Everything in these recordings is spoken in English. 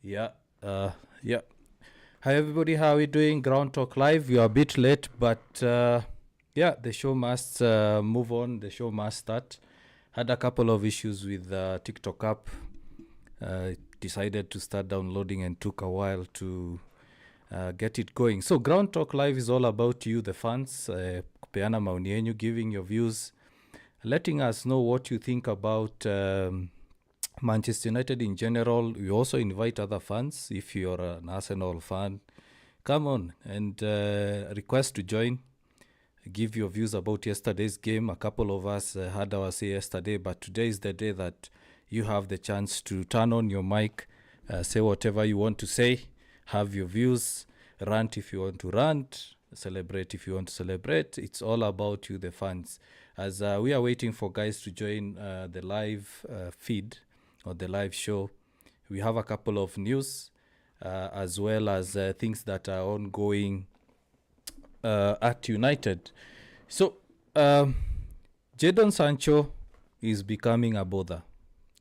Yeah, yeah. Hi everybody, how are we doing? Ground Talk Live. We are a bit late, but yeah, the show must move on. The show must start. Had a couple of issues with TikTok app. Decided to start downloading and took a while to get it going. So Ground Talk Live is all about you, the fans. Kupeana maoni yenyu, giving your views, letting us know what you think about Manchester United in general. We also invite other fans. If you're an Arsenal fan, come on and request to join. Give your views about yesterday's game. A couple of us had our say yesterday, but today is the day that you have the chance to turn on your mic, say whatever you want to say, have your views, rant if you want to rant, celebrate if you want to celebrate. It's all about you, the fans. As we are waiting for guys to join the live feed or the live show, we have a couple of news as well as things that are ongoing at United. So, Jadon Sancho is becoming a bother.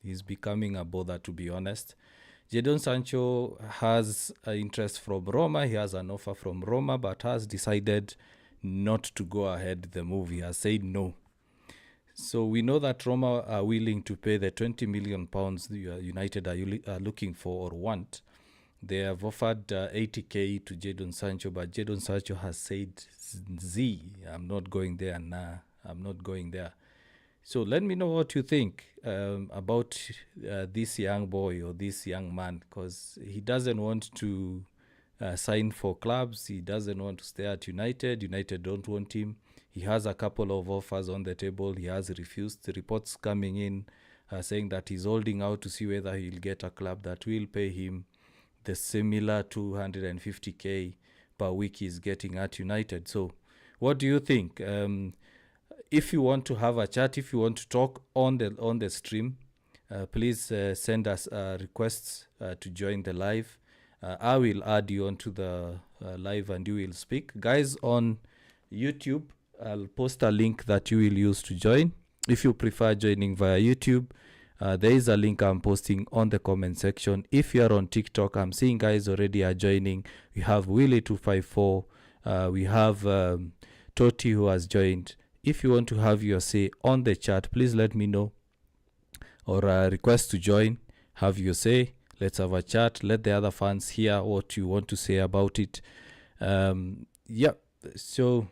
He's becoming a bother, to be honest. Jadon Sancho has an interest from Roma. He has an offer from Roma, but has decided not to go ahead the move. He has said no. So we know that Roma are willing to pay the 20 million pounds United are looking for or want. They have offered 80k to Jadon Sancho, but Jadon Sancho has said, I'm not going there. Nah, I'm not going there. So let me know what you think about this young boy or this young man, because he doesn't want to sign for clubs. He doesn't want to stay at United. United don't want him. He has a couple of offers on the table. He has refused. The reports coming in saying that he's holding out to see whether he'll get a club that will pay him the similar 250k per week he's getting at United. So what do you think? If you want to have a chat, if you want to talk on the stream, please send us requests to join the live. I will add you onto the live and you will speak. Guys on YouTube, I'll post a link that you will use to join. If you prefer joining via YouTube, there is a link I'm posting on the comment section. If you're on TikTok, I'm seeing guys already are joining. We have Willie254. We have Toti who has joined. If you want to have your say on the chat, please let me know or request to join. Have your say. Let's have a chat. Let the other fans hear what you want to say about it. Yeah, so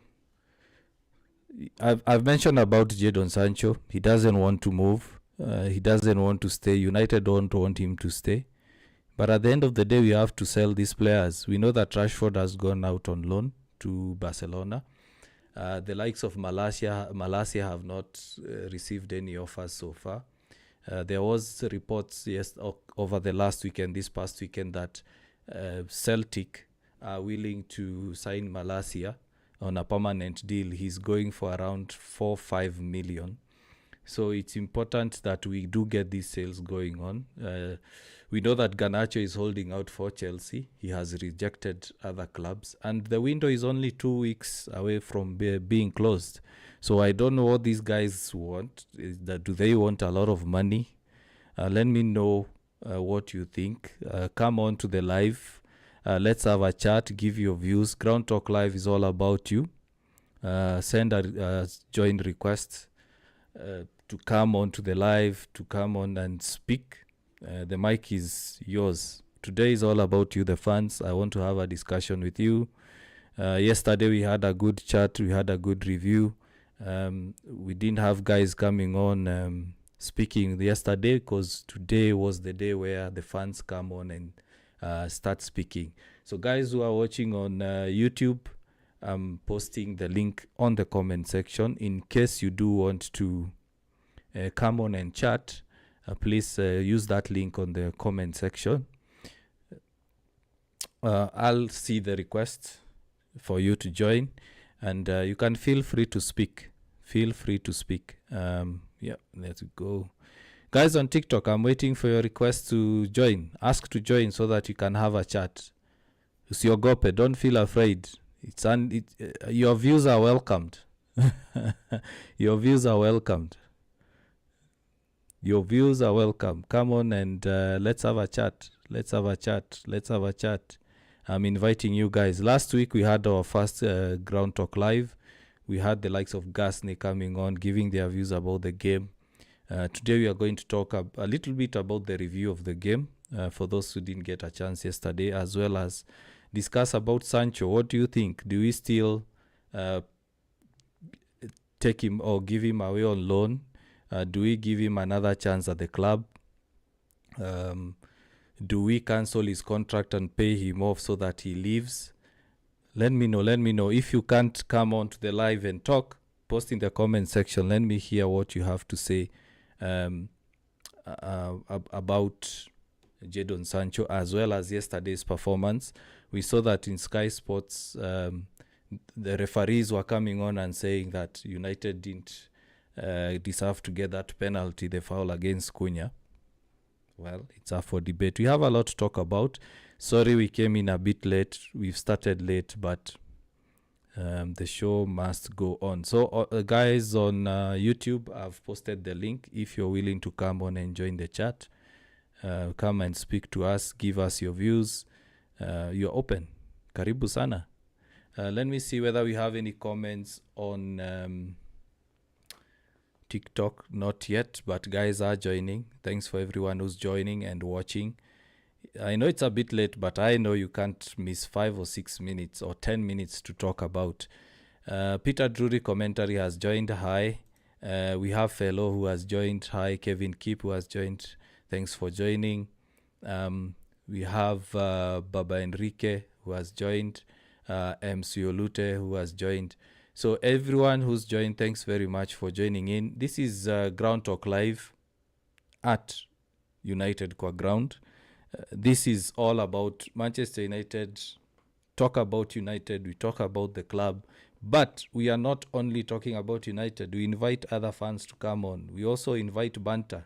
I've mentioned about Jadon Sancho. He doesn't want to move. He doesn't want to stay. United don't want him to stay. But at the end of the day, we have to sell these players. We know that Rashford has gone out on loan to Barcelona. The likes of Malaysia have not received any offers so far. There was reports over the last weekend, this past weekend, that Celtic are willing to sign Malaysia on a permanent deal. He's going for around 4-5 million. So it's important that we do get these sales going on. We know that Garnacho is holding out for Chelsea. He has rejected other clubs. And the window is only 2 weeks away from being closed. So I don't know what these guys want. Do they want a lot of money? Let me know what you think. Come on to the live. Let's have a chat. Give your views. Ground Talk Live is all about you. Send a join request to come on to the live, to come on and speak. The mic is yours. Today is all about you, the fans. I want to have a discussion with you. Yesterday we had a good chat. We had a good review. We didn't have guys coming on speaking yesterday because today was the day where the fans come on and start speaking. So guys who are watching on YouTube, I'm posting the link on the comment section. In case you do want to come on and chat, please use that link on the comment section. I'll see the request for you to join, and you can feel free to speak. Feel free to speak. Yeah, let's go. Guys on TikTok, I'm waiting for your request to join. Ask to join so that you can have a chat. Usiogope, don't feel afraid. Your views are welcomed. Your views are welcomed. Your views are welcome. Come on and let's have a chat. Let's have a chat. Let's have a chat. I'm inviting you guys. Last week we had our first Ground Talk Live. We had the likes of Gasney coming on, giving their views about the game. Today we are going to talk a little bit about the review of the game for those who didn't get a chance yesterday, as well as discuss about Sancho. What do you think? Do we still take him or give him away on loan? Do we give him another chance at the club? Do we cancel his contract and pay him off so that he leaves? Let me know. If you can't come on to the live and talk, post in the comment section. Let me hear what you have to say about Jadon Sancho, as well as yesterday's performance. We saw that in Sky Sports, the referees were coming on and saying that United didn't deserve to get that penalty, the foul against Cunha. Well, it's up for debate. We have a lot to talk about. Sorry we came in a bit late. We've started late, but the show must go on. So, guys on YouTube, I've posted the link. If you're willing to come on and join the chat, come and speak to us, give us your views. You're open. Karibu sana. Let me see whether we have any comments on TikTok. Not yet, but guys are joining. Thanks for everyone who's joining and watching. I know it's a bit late, but I know you can't miss 5 or 6 minutes or 10 minutes to talk about. Peter Drury commentary has joined. Hi. We have Fellow who has joined. Hi. Kevin Keep who has joined. Thanks for joining. We have Baba Enrique who has joined. MC Olute who has joined. So everyone who's joined, thanks very much for joining in. This is Ground Talk Live at United Qua Ground. This is all about Manchester United. Talk about United. We talk about the club. But we are not only talking about United. We invite other fans to come on. We also invite banter.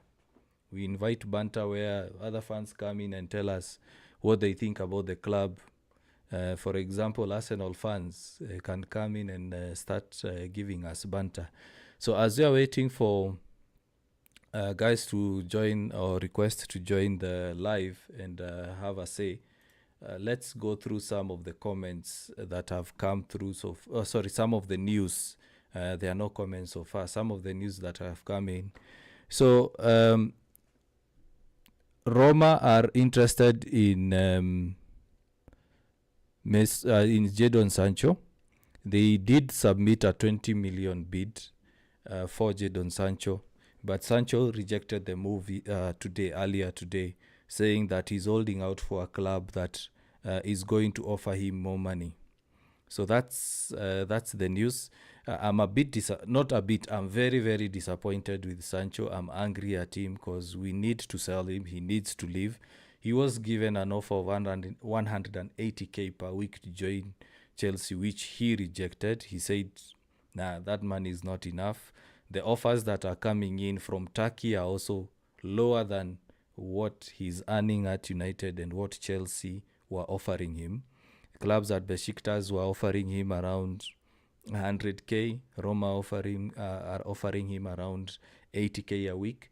We invite banter where other fans come in and tell us what they think about the club. For example, Arsenal fans can come in and start giving us banter. So as we are waiting for guys to join or request to join the live and have a say, let's go through some of the comments that have come through. Some of the news. There are no comments so far. Some of the news that have come in. So Roma are interested in Jadon Sancho. They did submit a 20 million bid for Jadon Sancho, but Sancho rejected the move earlier today, saying that he's holding out for a club that is going to offer him more money. So that's the news. I'm I'm very, very disappointed with Sancho. I'm angry at him because we need to sell him. He needs to leave. He was given an offer of 180k per week to join Chelsea, which he rejected. He said, nah, that money is not enough. The offers that are coming in from Turkey are also lower than what he's earning at United and what Chelsea were offering him. Clubs at Besiktas were offering him around 100k. Roma are offering him around 80k a week.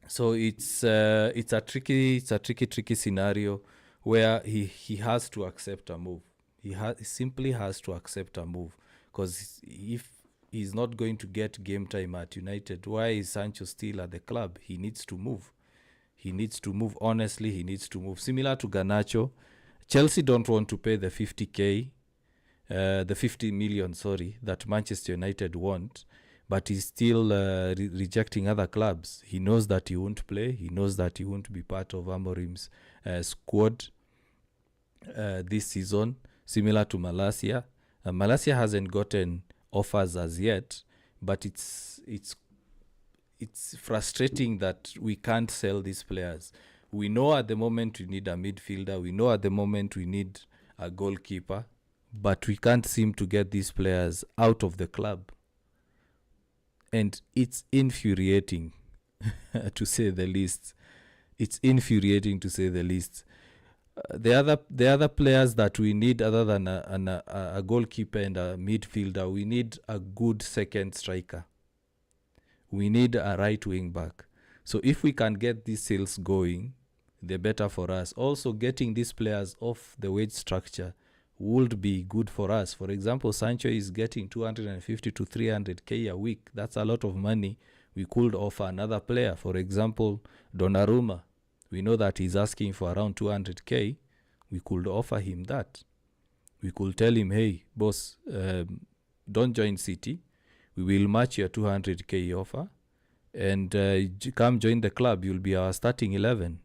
So it's a tricky scenario where he has to accept a move. He simply has to accept a move, because if he's not going to get game time at United, why is Sancho still at the club? He needs to move. Honestly, he needs to move. Similar to Garnacho, Chelsea don't want to pay the 50 million, that Manchester United want, but he's still rejecting other clubs. He knows that he won't play. He knows that he won't be part of Amorim's squad this season, similar to Malacia. Malacia hasn't gotten offers as yet, but it's frustrating that we can't sell these players. We know at the moment we need a midfielder. We know at the moment we need a goalkeeper, but we can't seem to get these players out of the club. And it's infuriating, to say the least. The other players that we need, other than a goalkeeper and a midfielder, we need a good second striker. We need a right wing back. So if we can get these sales going, the better for us. Also, getting these players off the wage structure would be good for us. For example, Sancho is getting 250 to 300k a week. That's a lot of money. We could offer another player. For example, Donnarumma. We know that he's asking for around 200k. We could offer him that. We could tell him, hey, boss, don't join City. We will match your 200k offer. And come join the club. You'll be our starting 11.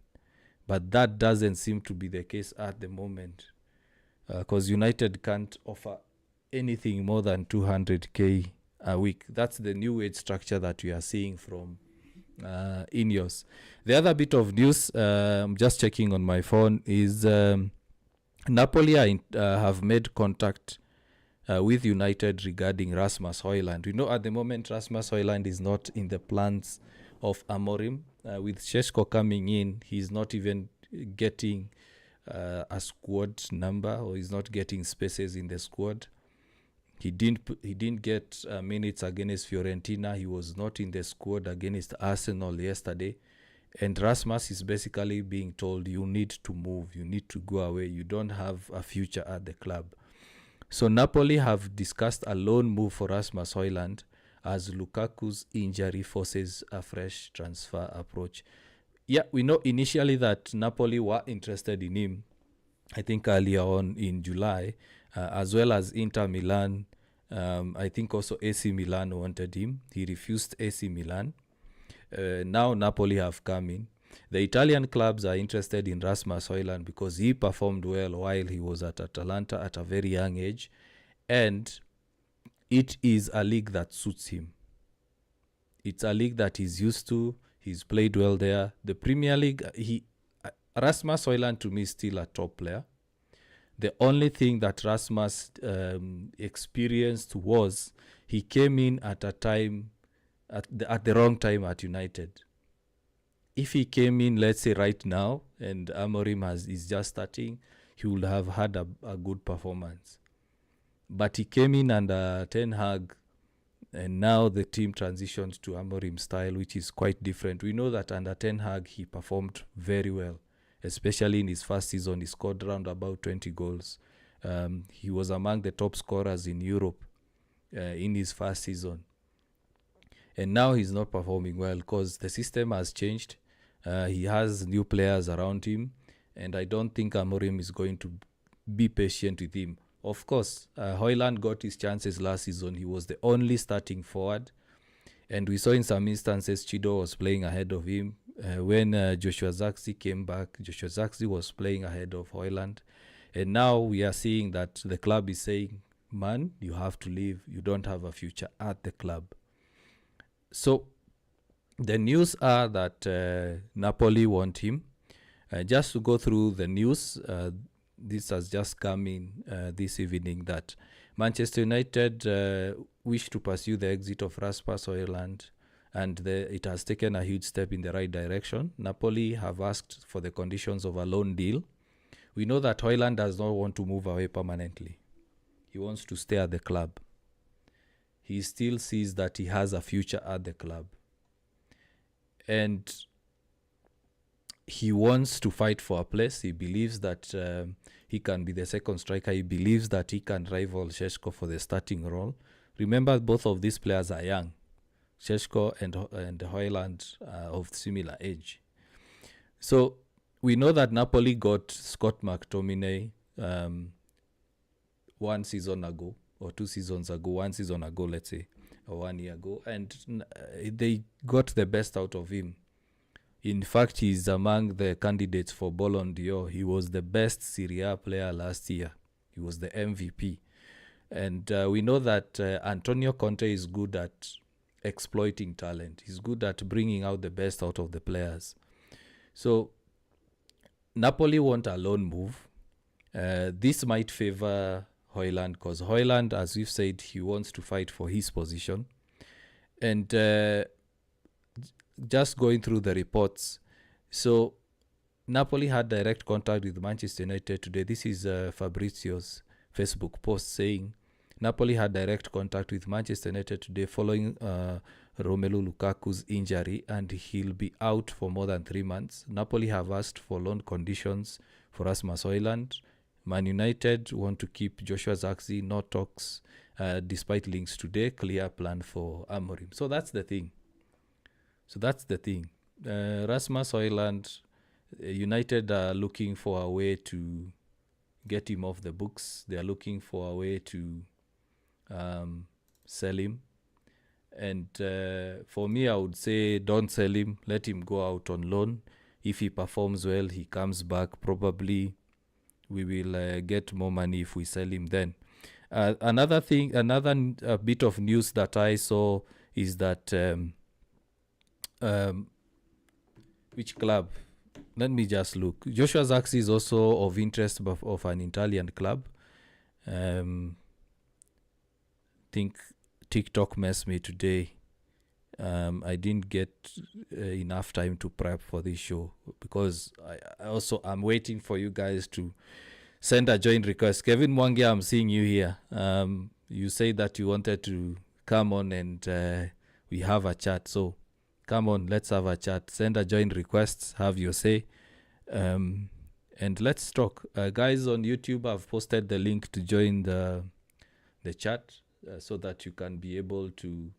But that doesn't seem to be the case at the moment. Because United can't offer anything more than 200k a week. That's the new wage structure that we are seeing from Ineos. The other bit of news, I'm just checking on my phone, is Napoli have made contact with United regarding Rasmus Højlund. We know at the moment Rasmus Højlund is not in the plans of Amorim. With Šeško coming in, he's not even getting a squad number, or he's not getting spaces in the squad. He didn't get minutes against Fiorentina. He was not in the squad against Arsenal yesterday. And Rasmus is basically being told, you need to move, you need to go away. You don't have a future at the club. So Napoli have discussed a loan move for Rasmus Højlund as Lukaku's injury forces a fresh transfer approach. Yeah, we know initially that Napoli were interested in him, I think earlier on in July, as well as Inter Milan. I think also AC Milan wanted him. He refused AC Milan. Now Napoli have come in. The Italian clubs are interested in Rasmus Højlund because he performed well while he was at Atalanta at a very young age. And it is a league that suits him. It's a league that he's used to. He's played well there. The Premier League, Rasmus Højlund to me is still a top player. The only thing that Rasmus experienced was he came in at a time, at the wrong time at United. If he came in, let's say right now, and Amorim is just starting, he would have had a good performance. But he came in under Ten Hag, and now the team transitioned to Amorim style, which is quite different. We know that under Ten Hag, he performed very well, especially in his first season. He scored around about 20 goals. He was among the top scorers in Europe in his first season. And now he's not performing well because the system has changed. He has new players around him, and I don't think Amorim is going to be patient with him. Of course, Højlund got his chances last season. He was the only starting forward, and we saw in some instances Chido was playing ahead of him. When Joshua Zirkzee came back, Joshua Zirkzee was playing ahead of Højlund. And now we are seeing that the club is saying, man, you have to leave. You don't have a future at the club. So the news are that Napoli want him. Just to go through the news, this has just come in this evening that Manchester United wish to pursue the exit of Rasmus Højlund, and it has taken a huge step in the right direction. Napoli have asked for the conditions of a loan deal. We know that Højlund does not want to move away permanently. He wants to stay at the club. He still sees that he has a future at the club. And he wants to fight for a place. He believes that he can be the second striker. He believes that he can rival Šeško for the starting role. Remember, both of these players are young. Šeško and Højlund are of similar age. So we know that Napoli got Scott McTominay 1 season ago, or 2 seasons ago, 1 season ago, let's say, or 1 year ago, and they got the best out of him. In fact, he's among the candidates for Ballon d'Or. He was the best Serie A player last year. He was the MVP. And we know that Antonio Conte is good at exploiting talent. He's good at bringing out the best out of the players. So Napoli want a loan move. This might favor Højlund because Højlund, as we've said, he wants to fight for his position. And just going through the reports, so Napoli had direct contact with Manchester United today. This is Fabrizio's Facebook post saying Napoli had direct contact with Manchester United today following Romelu Lukaku's injury, and he'll be out for more than 3 months. Napoli have asked for loan conditions for Rasmus Højlund. Man United want to keep Joshua Zirkzee, no talks, despite links today, clear plan for Amorim. So that's the thing. Rasmus Højlund, United are looking for a way to get him off the books. They are looking for a way to sell him. And for me, I would say don't sell him. Let him go out on loan. If he performs well, he comes back. Probably we will get more money if we sell him then. Another bit of news that I saw is that which club? Let me just look. Joshua Zirkzee is also of interest of an Italian club. Think TikTok messed me today. I didn't get enough time to prep for this show because I'm waiting for you guys to send a join request. Kevin Mwangi, I'm seeing you here. You say that you wanted to come on and we have a chat. So come on, let's have a chat. Send a join request, have your say, and let's talk. Guys on YouTube, I've posted the link to join the chat so that you can be able to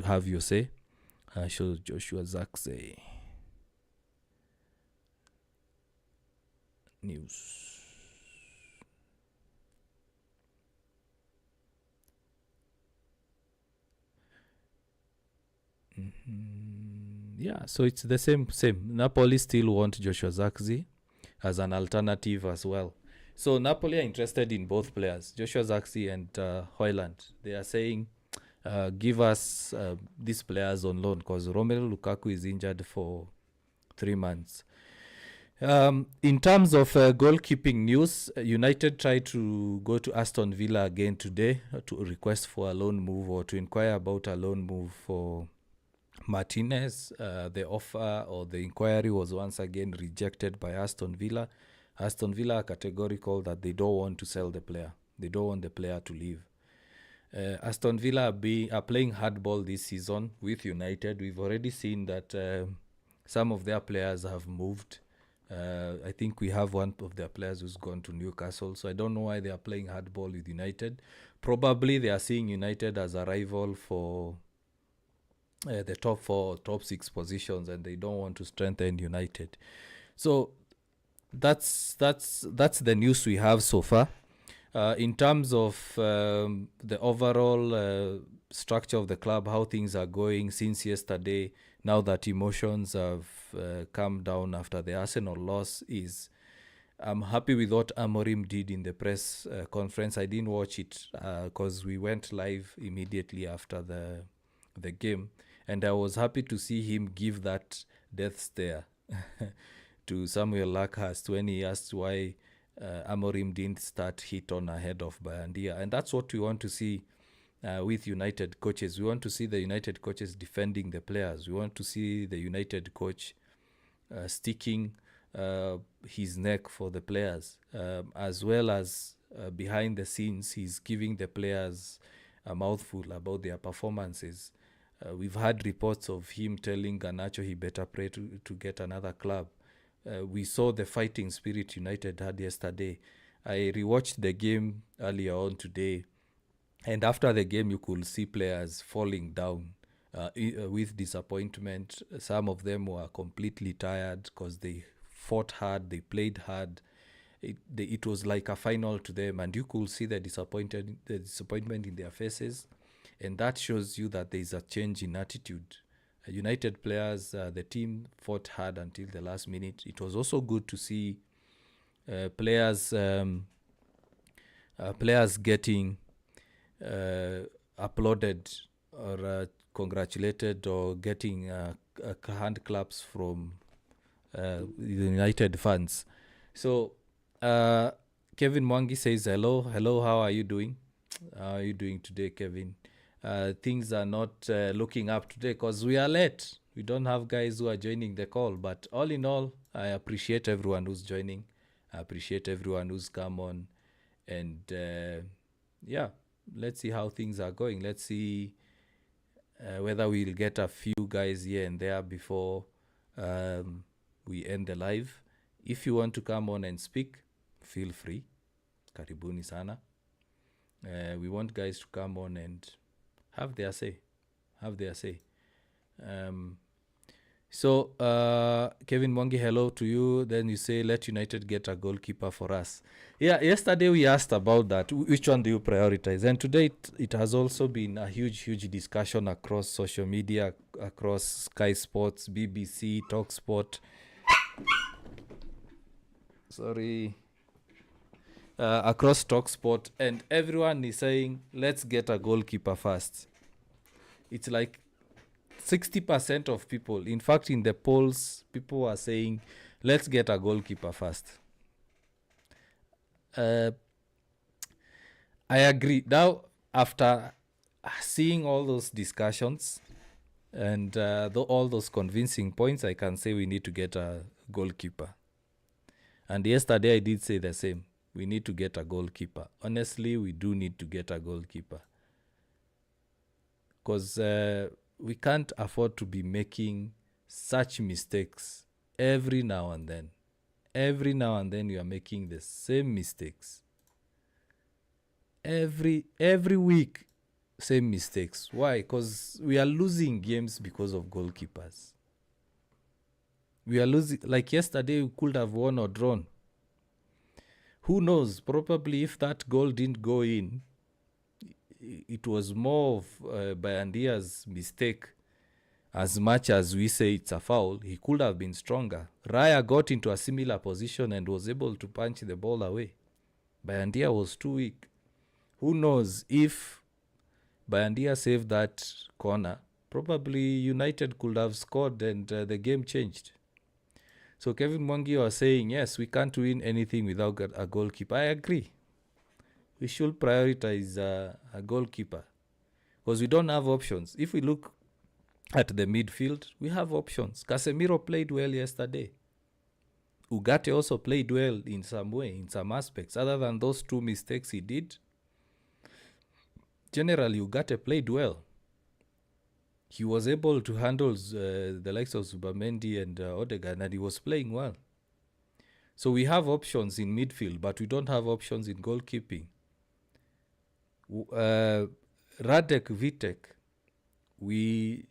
have your say. Show Joshua Zirkzee news. Yeah, so it's the same. Napoli still want Joshua Zirkzee as an alternative as well. So Napoli are interested in both players, Joshua Zirkzee and Højlund. They are saying, give us these players on loan because Romelu Lukaku is injured for 3 months. In terms of goalkeeping news, United tried to go to Aston Villa again today to request for a loan move or to inquire about a loan move for Martinez. The offer or the inquiry was once again rejected by Aston Villa. Aston Villa are categorical that they don't want to sell the player. They don't want the player to leave. Aston Villa are playing hardball this season with United. We've already seen that some of their players have moved. I think we have one of their players who's gone to Newcastle. So I don't know why they are playing hardball with United. Probably they are seeing United as a rival for the top 4, top 6 positions, and they don't want to strengthen United. So that's the news we have so far. In terms of the overall structure of the club, how things are going since yesterday, now that emotions have calmed down after the Arsenal loss, I'm happy with what Amorim did in the press conference. I didn't watch it because we went live immediately after the game, and I was happy to see him give that death stare to Samuel Larkhurst when he asked why Amorim didn't start Heaton ahead of Bayandia. And that's what we want to see with United coaches. We want to see the United coaches defending the players. We want to see the United coach sticking his neck for the players, as well as behind the scenes, he's giving the players a mouthful about their performances. We've had reports of him telling Garnacho he better pray to get another club. We saw the fighting spirit United had yesterday. I rewatched the game earlier on today, and after the game you could see players falling down with disappointment. Some of them were completely tired because they fought hard, they played hard. It was like a final to them, and you could see the disappointment in their faces, and that shows you that there is a change in attitude. United players, the team fought hard until the last minute. It was also good to see players getting applauded or congratulated or getting hand claps from the United fans. So Kevin Mwangi says hello, how are you doing? How are you doing today, Kevin? Things are not looking up today because we are late. We don't have guys who are joining the call, but all in all, I appreciate everyone who's joining. I appreciate everyone who's come on And yeah, let's see how things are going. Let's see whether we'll get a few guys here and there before we end the live. If you want to come on and speak, feel free. Karibuni sana. We want guys to come on and have their say. So Kevin Mwangi, hello to you. Then you say, let United get a goalkeeper for us. Yeah, yesterday we asked about that. Which one do you prioritize? And today it has also been a huge discussion across social media, across Sky Sports, BBC, TalkSport. Across TalkSport, and everyone is saying, let's get a goalkeeper first. It's like 60% of people, in fact, in the polls, people are saying, let's get a goalkeeper first. I agree. Now, after seeing all those discussions and all those convincing points, I can say we need to get a goalkeeper. And yesterday I did say the same. We need to get a goalkeeper. Honestly, we do need to get a goalkeeper. Because we can't afford to be making such mistakes every now and then. Every now and then you are making the same mistakes. Every week, same mistakes. Why? Because we are losing games because of goalkeepers. We are losing. Like yesterday, we could have won or drawn. Who knows? Probably if that goal didn't go in, it was more of Bayandia's mistake. As much as we say it's a foul, he could have been stronger. Raya got into a similar position and was able to punch the ball away. Bayandia was too weak. Who knows if Bayandia saved that corner, probably United could have scored and the game changed. So Kevin Mwangi was saying, yes, we can't win anything without a goalkeeper. I agree. We should prioritize a goalkeeper because we don't have options. If we look at the midfield, we have options. Casemiro played well yesterday. Ugarte also played well in some way, in some aspects. Other than those two mistakes he did, generally Ugarte played well. He was able to handle the likes of Zubamendi and Odegaard, and he was playing well. So we have options in midfield, but we don't have options in goalkeeping. Radek Vitek, we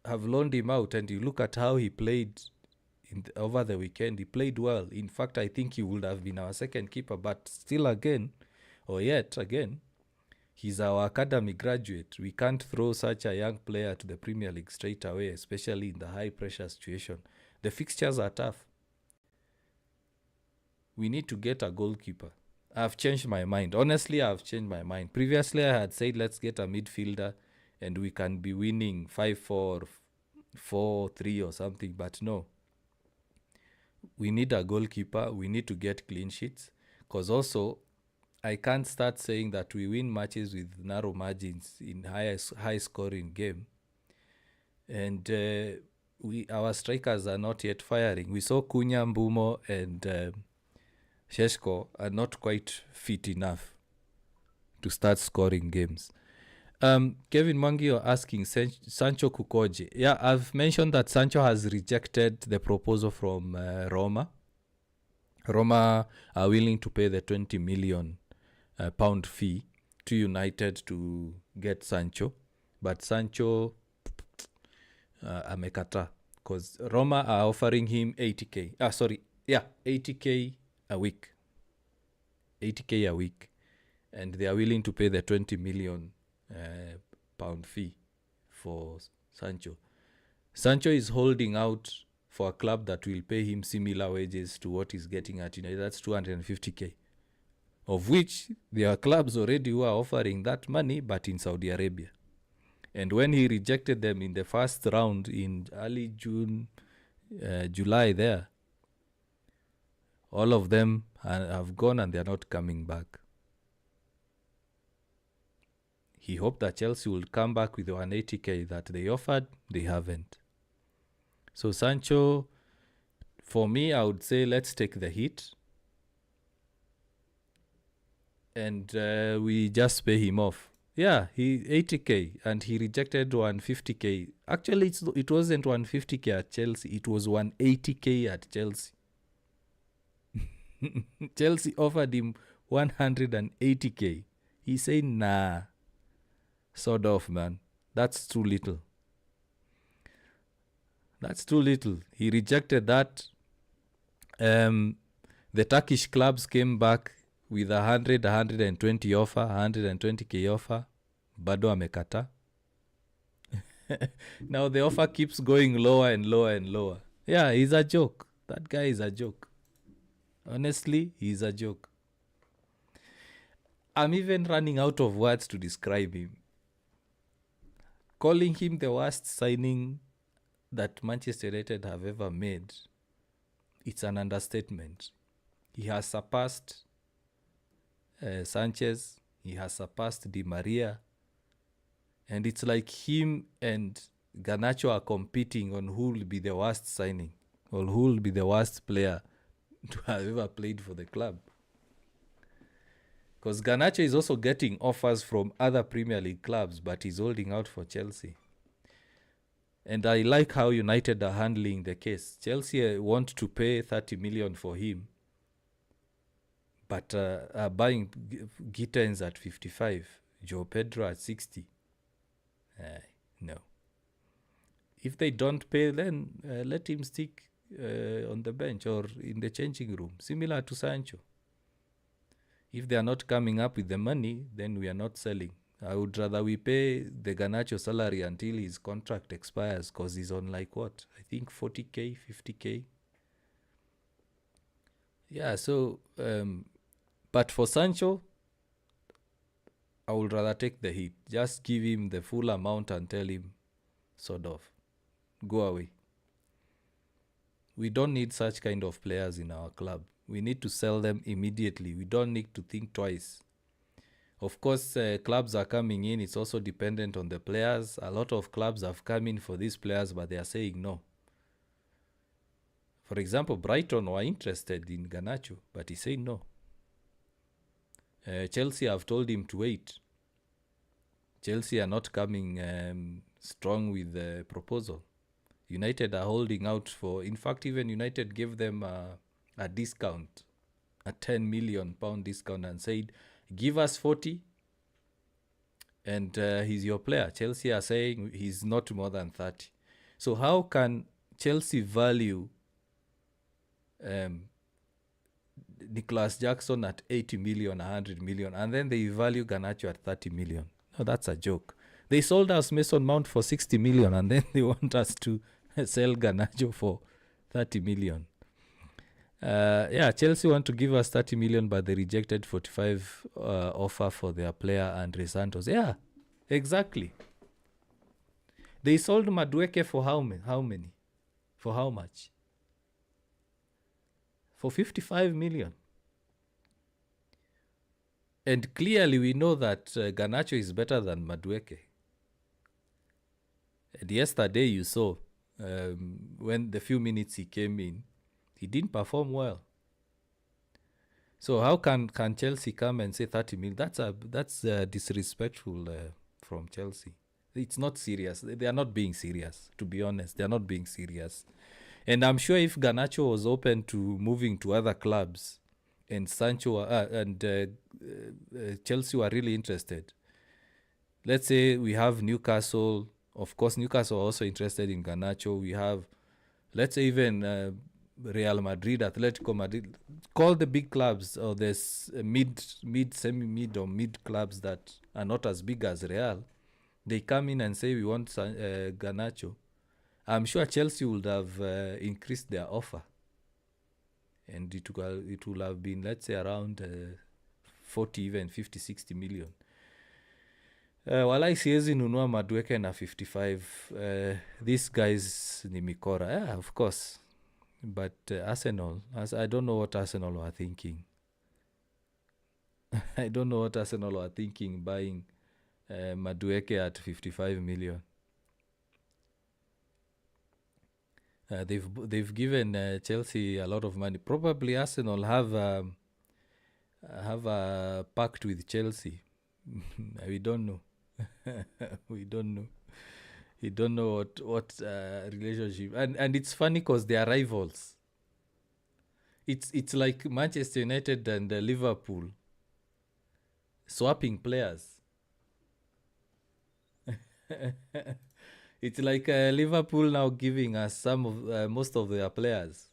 have loaned him out, and you look at how he played over the weekend. He played well. In fact, I think he would have been our second keeper, but still again, he's our academy graduate. We can't throw such a young player to the Premier League straight away, especially in the high-pressure situation. The fixtures are tough. We need to get a goalkeeper. I've changed my mind. Honestly, I've changed my mind. Previously, I had said, let's get a midfielder and we can be winning 5-4, 4-3 or something. But no. We need a goalkeeper. We need to get clean sheets. Because also, I can't start saying that we win matches with narrow margins in high-scoring game. And our strikers are not yet firing. We saw Cunha, Mbumo, and Sheshko are not quite fit enough to start scoring games. Kevin Mwangi, you're asking Sancho Kukoje. Yeah, I've mentioned that Sancho has rejected the proposal from Roma. Roma are willing to pay the 20 million pound fee to United to get Sancho. But Sancho amekata because Roma are offering him 80k. 80k a week. 80k a week. And they are willing to pay the 20 million pound fee for Sancho. Sancho is holding out for a club that will pay him similar wages to what he's getting at United. That's 250k. Of which there are clubs already who are offering that money, but in Saudi Arabia. And when he rejected them in the first round in early July there, all of them have gone and they're not coming back. He hoped that Chelsea will come back with 180k that they offered. They haven't. So Sancho, for me, I would say let's take the hit. and we just pay him off. Yeah, he 80k and he rejected 150k. Actually, it wasn't 150k at Chelsea. It was 180k at Chelsea. Chelsea offered him 180k. He said, nah, sort of, man. That's too little. That's too little. He rejected that. The Turkish clubs came back with 120 offer, 120k offer. Bado amekata. Now the offer keeps going lower and lower and lower. Yeah, he's a joke. That guy is a joke. Honestly, he's a joke. I'm even running out of words to describe him. Calling him the worst signing that Manchester United have ever made, it's an understatement. He has surpassed Sanchez. He has surpassed Di Maria. And it's like him and Garnacho are competing on who will be the worst signing or who will be the worst player to have ever played for the club. Because Garnacho is also getting offers from other Premier League clubs, but he's holding out for Chelsea. And I like how United are handling the case. Chelsea want to pay 30 million for him, but are buying Gittens at 55, Joe Pedro at 60. No. If they don't pay, then let him stick on the bench or in the changing room, similar to Sancho. If they are not coming up with the money, then we are not selling. I would rather we pay the Garnacho salary until his contract expires, because he's on like what? I think 40k, 50k. Yeah, so, but for Sancho, I would rather take the hit. Just give him the full amount and tell him, sort of, go away. We don't need such kind of players in our club. We need to sell them immediately. We don't need to think twice. Of course, clubs are coming in. It's also dependent on the players. A lot of clubs have come in for these players, but they are saying no. For example, Brighton were interested in Garnacho, but he said no. Chelsea have told him to wait. Chelsea are not coming strong with the proposal. United are holding out for... In fact, even United gave them a discount, a £10 million discount, and said, give us 40 and he's your player. Chelsea are saying he's not more than 30. So how can Chelsea value Nicholas Jackson at 80 million, 100 million, and then they value Garnacho at 30 million? No, that's a joke. They sold us Mason Mount for 60 million and then they want us to sell Garnacho for 30 million. Yeah, Chelsea want to give us 30 million, but they rejected 45 offer for their player Andre Santos. Yeah, exactly. They sold Madueke for how many? For how much? For 55 million. And clearly we know that Garnacho is better than Madueke. And yesterday you saw when the few minutes he came in, he didn't perform well. So how can Chelsea come and say 30 million? That's disrespectful from Chelsea. It's not serious. They are not being serious, to be honest. They are not being serious. And I'm sure if Garnacho was open to moving to other clubs and Sancho and Chelsea were really interested, let's say we have Newcastle. Of course, Newcastle are also interested in Garnacho. We have, let's say, even Real Madrid, Atletico Madrid. Call the big clubs or there's semi-mid or mid clubs that are not as big as Real. They come in and say, we want Garnacho. I'm sure Chelsea would have increased their offer. And it will have been, let's say, around 40, even 50, 60 million. Walai siwezi nunua Madueke na 55. These guys ni mikora. Yeah, of course. But Arsenal, I don't know what Arsenal were thinking. I don't know what Arsenal were thinking buying Madueke at 55 million. They've given Chelsea a lot of money. Probably Arsenal have have a pact with Chelsea. We don't know. We don't know. We don't know what relationship. And it's funny because they are rivals. It's like Manchester United and Liverpool swapping players. It's like Liverpool now giving us some of most of their players,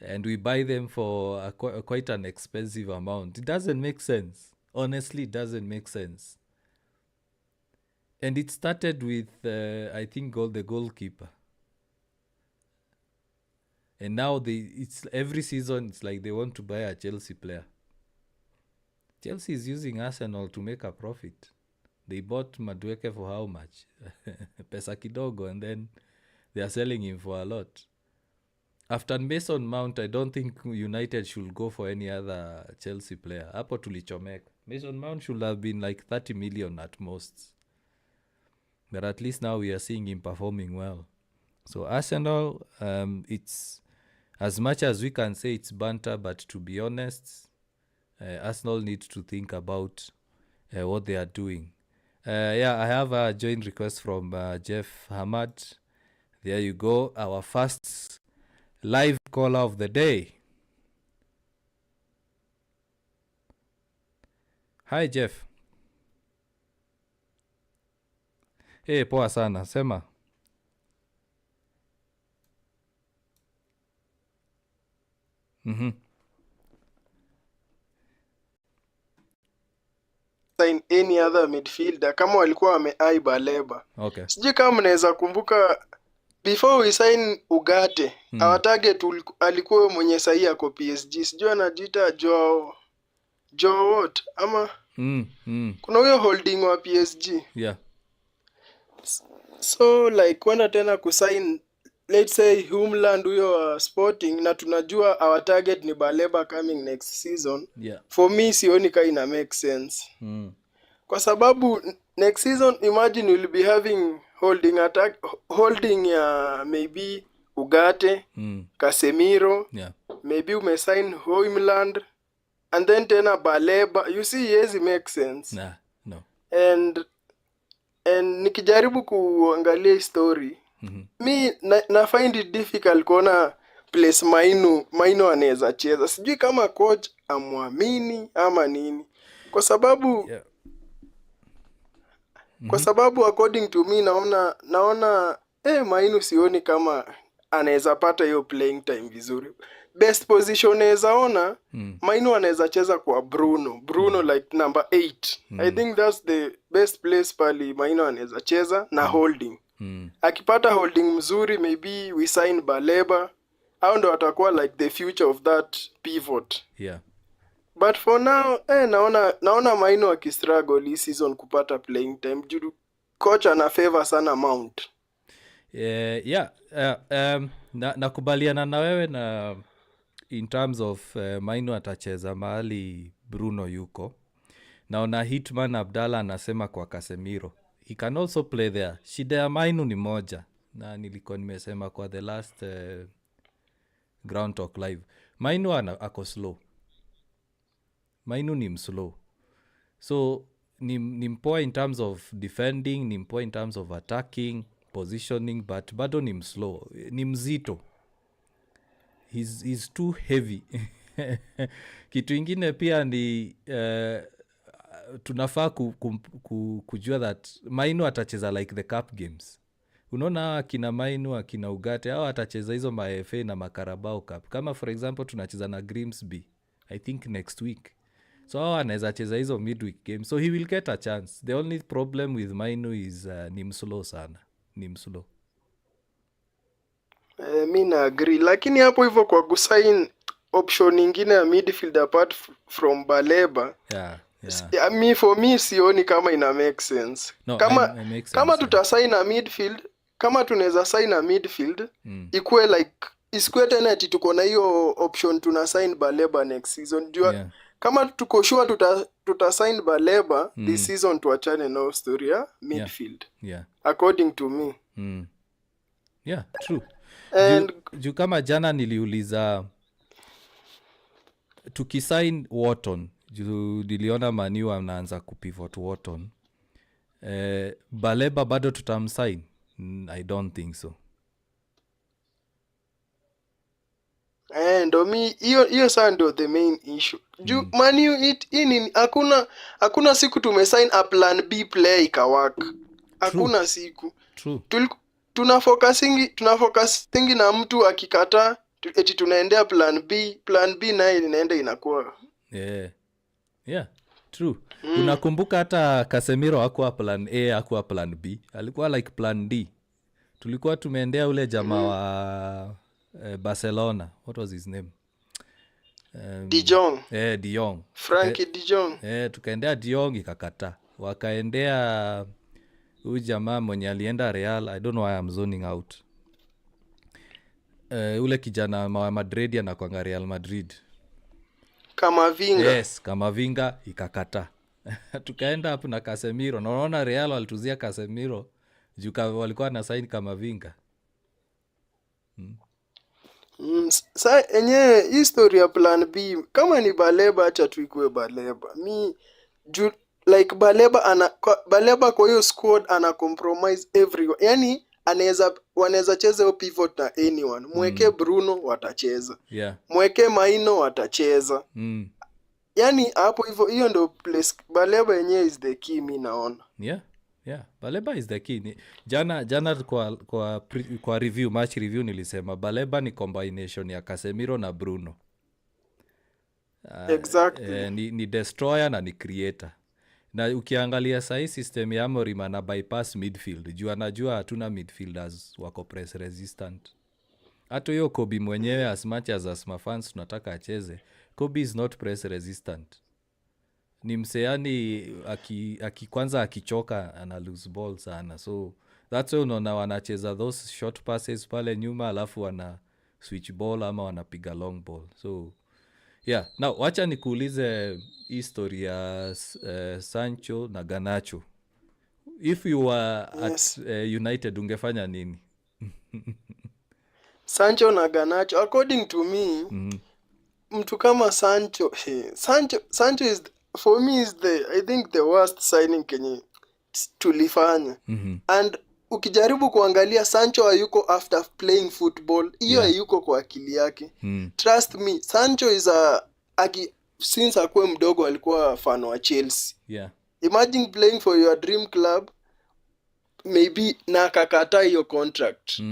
and we buy them for quite an expensive amount. It doesn't make sense. Honestly, it doesn't make sense. And it started with I think the goalkeeper, and now it's every season it's like they want to buy a Chelsea player. Chelsea is using Arsenal to make a profit. They bought Madueke for how much? Pesa kidogo, and then they are selling him for a lot. After Mason Mount, I don't think United should go for any other Chelsea player. Hapo tulichomeka. Mason Mount should have been like 30 million at most. But at least now we are seeing him performing well. So Arsenal, it's as much as we can say it's banter, but to be honest, Arsenal needs to think about what they are doing. I have a join request from Jeff Hamad. There you go. Our first live caller of the day. Hi Jeff. Hey, poa sana. Sema. Sign any other midfielder kama walikuwa wameai Baleba. Okay. Sijui kama mnaweza kumbuka before we sign Ugarte, our target alikuwa mwenye sahi yako PSG. Sijui anajiita Joao what? Ama kuna huyo holding wa PSG. Yeah. So like kwenda tena kusign let's say Homeland huyo wa Sporting, na tunajua our target ni Baleba coming next season. Yeah. For me sioni ka ina make sense. Kwa sababu next season imagine we'll be having holding ya maybe Ugarte, Casemiro, maybe umesign Homeland, and then tena Baleba. You see, yes, it makes sense. No. And nikijaribu kuangalia story, mi na find it difficult kuona place Maino anaweza cheza. Sijui kama coach amwamini ama nini. Kwa sababu kwa sababu according to me naona Maino sioni kama anaweza pata hiyo playing time vizuri. Best position naweza ona Maino anaweza cheza kwa Bruno like number 8. I think that's the best place pali Maino anaweza cheza na holding. Akipata holding mzuri, maybe we sign Baleba. Hao ndo watakuwa like the future of that pivot. Yeah. But for now, naona Maino akistruggle this season kupata playing time. Juu coach ana favor sana Mount. Nakubaliana na wewe na in terms of Maino atacheza mahali Bruno yuko. Naona Hitman Abdallah anasema kwa Casemiro. He can also play there. Shida ya Maino ni moja. Na nilikuwa nimesema kwa the last GroundTALK live. Maino ako slow. Maino ni mslow. So ni mpoa in terms of defending, ni mpoa in terms of attacking, positioning, but bado ni mslow. Ni mzito. He's too heavy. Kitu ingine pia ni tunafaa kujua that Maino atacheza like the cup games. Unaona akina Maino, akina Ugarte, hao atacheza hizo ma-FA na ma-Carabao Cup. Kama for example tunacheza na Grimsby, I think next week. So hao anaweza cheza hizo midweek games. So he will get a chance. The only problem with Maino is ni mslow sana. Ni mslow. Mi na agree. Lakini hapo hivyo kwa kusign option nyingine ya midfield apart from Baleba. Yeah. For me sioni kama ina make sense. No, kama tutasign a midfield, kama tunaweza sign a midfield, ikuwe like isikue tena ati tuko na hiyo option tuna sign Baleba next season. Kama tuko sure tuta sign Baleba this season, tuachane na story ya midfield. Yeah. According to me. Yeah, true. And juu kama jana niliuliza tukisign Wharton, niliona Manu anaanza kupivot Wharton. Baleba bado tutamsign? I don't think so. Ndo mi hiyo saa ndo the main issue. Manu hakuna siku tumesign a plan B player ikawaka. Hakuna siku. True. Tunafocusingi na mtu akikataa eti tunaendea plan B naye inaenda inakuwa. Yeah. True. Unakumbuka hata Casemiro hakuwa plan A, hakuwa plan B. Alikuwa like plan D. Tulikuwa tumeendea ule jamaa wa Barcelona. What was his name? De Jong. De Jong. Frankie De Jong. Tukaendea De Jong ikakata. Wakaendea huyu jamaa mwenye alienda Real. I don't know why I'm zoning out. Ule kijana wa Madrid anakuanga Real Madrid. Kamavinga. Yes, Kamavinga ikakata. Tukaenda hapo na Casemiro. Naona Real walituzia Casemiro juu walikuwa na sign Kamavinga. Sa enyewe history ya plan B kama ni Baleba acha tuikue Baleba. Like Baleba kwa hiyo squad ana compromise everyone. Yani wanaweza cheza hiyo pivot na anyone. Mweke Bruno watacheza. Yeah. Mweke Maino watacheza. Yani hapo hivyo hiyo ndo place Baleba yenyewe is the key mi naona. Yeah, Baleba is the key. Jana kwa review, match review nilisema Baleba ni combination ya Casemiro na Bruno. Exactly. Ni destroyer na ni creator. Na ukiangalia sahi system ya Amorim ana bypass midfield. Juu anajua hatuna midfielders wako press resistant. Hata hiyo Kobe mwenyewe as much as Asma fans tunataka acheze, Kobe is not press resistant. Ni mseani kwanza akichoka ana lose ball sana. So that's why unaona wanacheza those short passes pale nyuma alafu wana switch ball ama wanapiga long ball. So yeah, now wacha nikuulize history ya Sancho na Garnacho. If you were at United ungefanya nini? Sancho na Garnacho according to me, mtu kama Sancho is for me is I think the worst signing kenye tulifanya. And ukijaribu kuangalia Sancho hayuko after playing football, hiyo hayuko kwa akili yake. Trust me, Sancho is since akuwe mdogo alikuwa fan wa Chelsea. Yeah. Imagine playing for your dream club maybe na kakata hiyo contract.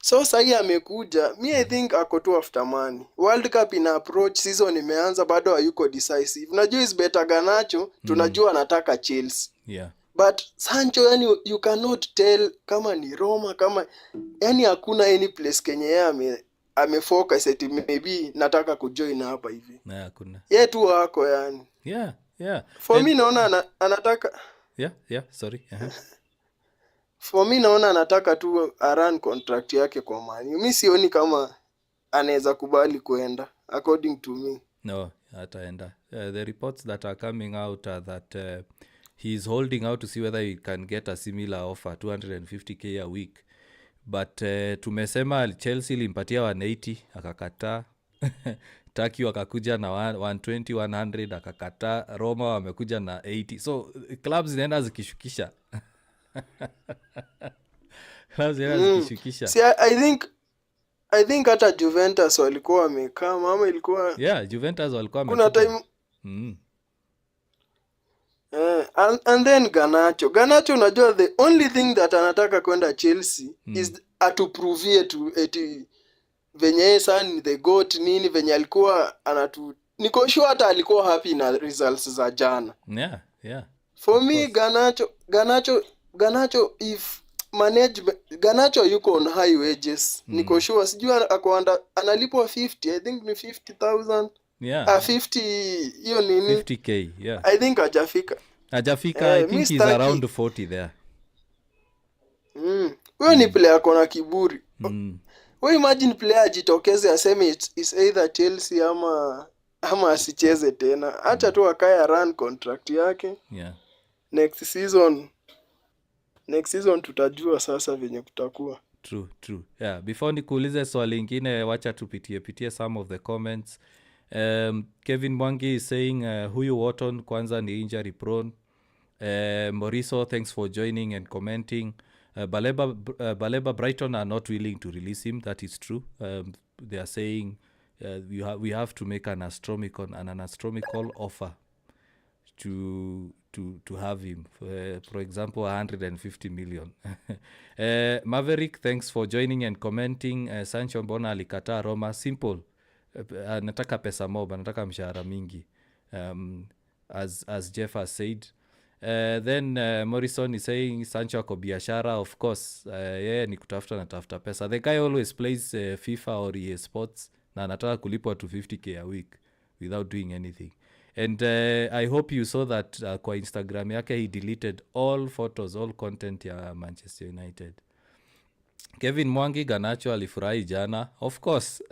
So sahi amekuja, I think ako tu after money. World Cup ina approach, season imeanza bado hayuko decisive. Unajua is better Garnacho, tunajua anataka Chelsea. Yeah. But Sancho yani you cannot tell kama ni Roma kama yani hakuna any place Kenya yeye amefocus eti maybe nataka kujoin hapa hivi. Na hakuna. Yeye tu wako yani. Yeah. For me naona anataka sorry. For me naona anataka tu run contract yake kwa Man. Mimi sioni kama anaweza kubali kuenda according to me. No, hataenda. The reports that are coming out are that he's holding out to see whether he can get a similar offer, 250k a week. But tumesema Chelsea limpatia 180 akakataa. Taki wakakuja na 120 100 akakataa. Roma wamekuja na 80. So clubs zinaenda zikishukisha. See, I think hata Juventus walikuwa wamekaa mama ilikuwa Juventus walikuwa kuna time and then Garnacho unajua the only thing that anataka kwenda Chelsea is atupruvie eti venye sana the goat nini venye alikuwa niko sure hata alikuwa happy na results za jana. Yeah. For me Garnacho if management Garnacho yuko on high wages. Niko sure sijui analipwa 50, I think ni 50,000. Yeah. 50 hiyo nini? 50k, yeah. I think hajafika. I think he's around 40 there. Huyo ni player akona kiburi. Wewe imagine player ajitokeze aseme it's either Chelsea ama asicheze tena. Acha tu akae run contract yake. Yeah. Next season tutajua sasa venye kutakuwa. True. Yeah, before nikuulize swali lingine wacha tupitie some of the comments. Kevin Mwangi is saying huyu Wharton kwanza ni injury prone. Moriso, thanks for joining and commenting. Baleba Brighton are not willing to release him. That is true. They are saying we have to make an astronomical offer to have him. For example, 150 million. Maverick, thanks for joining and commenting. Sancho mbona alikataa Roma? Simple. Anataka pesa mob, anataka mshahara mingi. As Jeff has said. Then Morrison is saying Sancho ako biashara. Of course, ni kutafuta na tafuta pesa. The guy always plays FIFA or EA Sports na anataka kulipwa to 50k a week without doing anything. And I hope you saw that kwa Instagram yake he deleted all photos, all content ya Manchester United. Kevin Mwangi Ganacho alifurahi jana. Of course.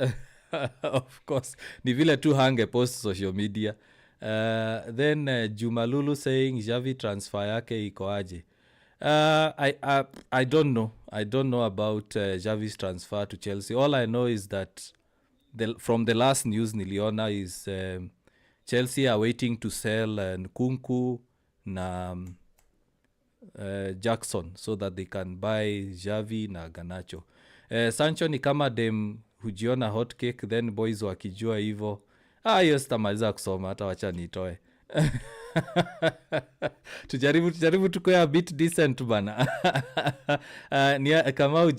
Of course. Ni vile tu hange post social media. Then Jumalulu saying Xavi transfer yake iko aje. I don't know. I don't know about Xavi's transfer to Chelsea. All I know is that from the last news niliona is Chelsea are waiting to sell Nkunku na Jackson so that they can buy Xavi na Garnacho. Sancho ni kama dem hujiona hot cake, then boys wakijua hivyo. Hiyo sitamaliza kusoma, hata wacha nitoe. tujaribu tukoe a bit decent bana. Kamau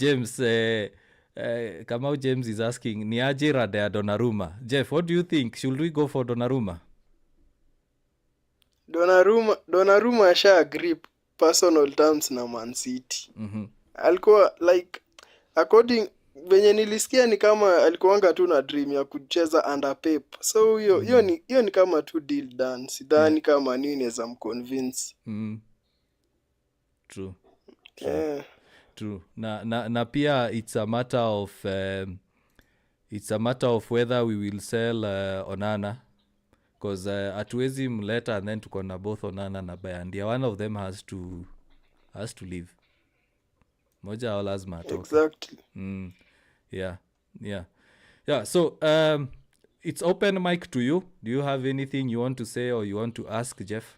James is asking, ni aje rada ya Donnarumma? Jeff, what do you think? Should we go for Donnarumma? Donnarumma asha agree personal terms na Man City. Alikuwa like according venye nilisikia ni kama alikuwanga tu na dream ya kucheza under Pep. So hiyo ni kama tu deal done. Sidhani kama nini inaweza mconvince. True. True. Na pia it's a matter of whether we will sell Onana, because hatuwezi mleta and then tuko na both Onana na Bayandia. One of them has to leave. Moja au lazima atoke. Exactly. Yeah. So it's open mic to you. Do you have anything you want to say or you want to ask, Jeff?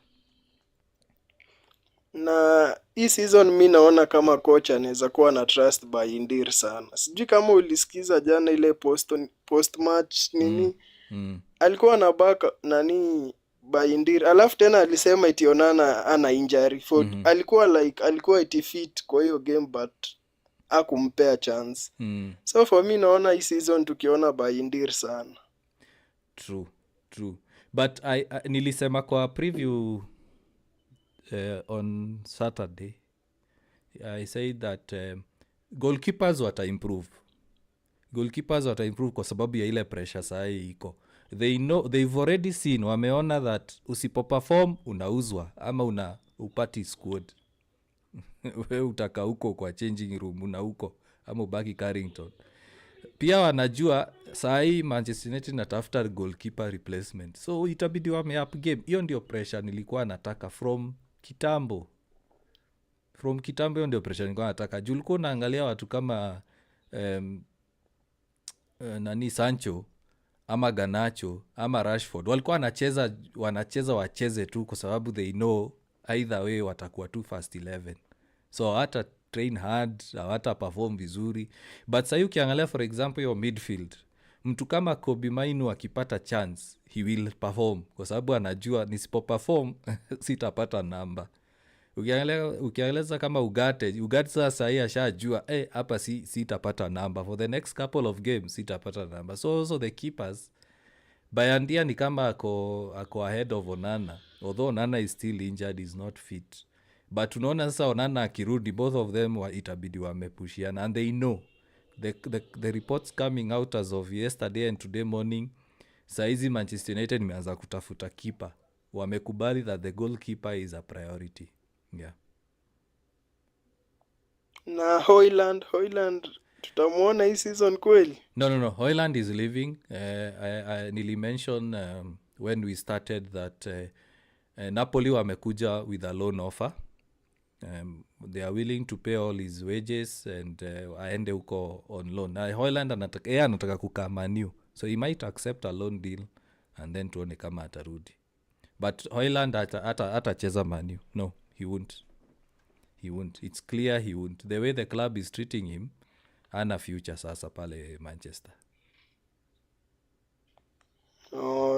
Na hii season mi naona kama coach anaweza kuwa na trust Bayindir sana. Sijui kama ulisikiza jana ile post match nini. Alikuwa na back nani Bayindir. Alafu tena alisema eti Onana ana injury. Alikuwa eti fit kwa hiyo game but hakumpea chance. So for me naona hii season tukiona Bayindir sana. True. But I nilisema kwa preview on Saturday, I said that goalkeepers wata improve kwa sababu ya ile pressure sahi iko. They've already seen, wameona that usipoperform unauzwa ama upati squad. We utaka huko kwa changing room una huko ama ubaki Carrington. Pia wanajua sahi Manchester United natafuta goalkeeper replacement, so itabidi wame up game. Hiyo ndio pressure nilikuwa nataka from kitambo. Hiyo ndio pressure nilikuwa nataka. Juu ulikuwa unaangalia watu kama nani Sancho ama Garnacho ama Rashford walikuwa wanacheza wacheze tu kwa sababu they know either way watakuwa tu first 11. So hata train hard, hata perform vizuri. But sasa ukiangalia for example your midfield, mtu kama Kobe Mainu akipata chance he will perform kwa sababu anajua nisipo perform sitapata namba. Ukiangalia kama Ugarte sasa hii ashajua hapa sitapata namba for the next couple of games, sitapata namba. So also the keepers, Bayandia ni kama ako ahead of Onana, although Onana is still injured, is not fit. But unaona sasa Onana akirudi, both of them itabidi wamepushiana, and they know the reports coming out as of yesterday and today morning. Saizi Manchester United imeanza kutafuta keeper. Wamekubali that the goalkeeper is a priority. Yeah. Na Hoyland tutamuona hii season kweli? No. Hoyland is leaving. I nearly mentioned when we started that Napoli wamekuja with a loan offer. They are willing to pay all his wages and aende huko on loan. Na Hoyland anataka kukaa Man U, so he might accept a loan deal and then tuone kama atarudi. But Hoyland atacheza Man U. No, he won't. It's clear he won't. The way the club is treating him, hana future sasa pale Manchester.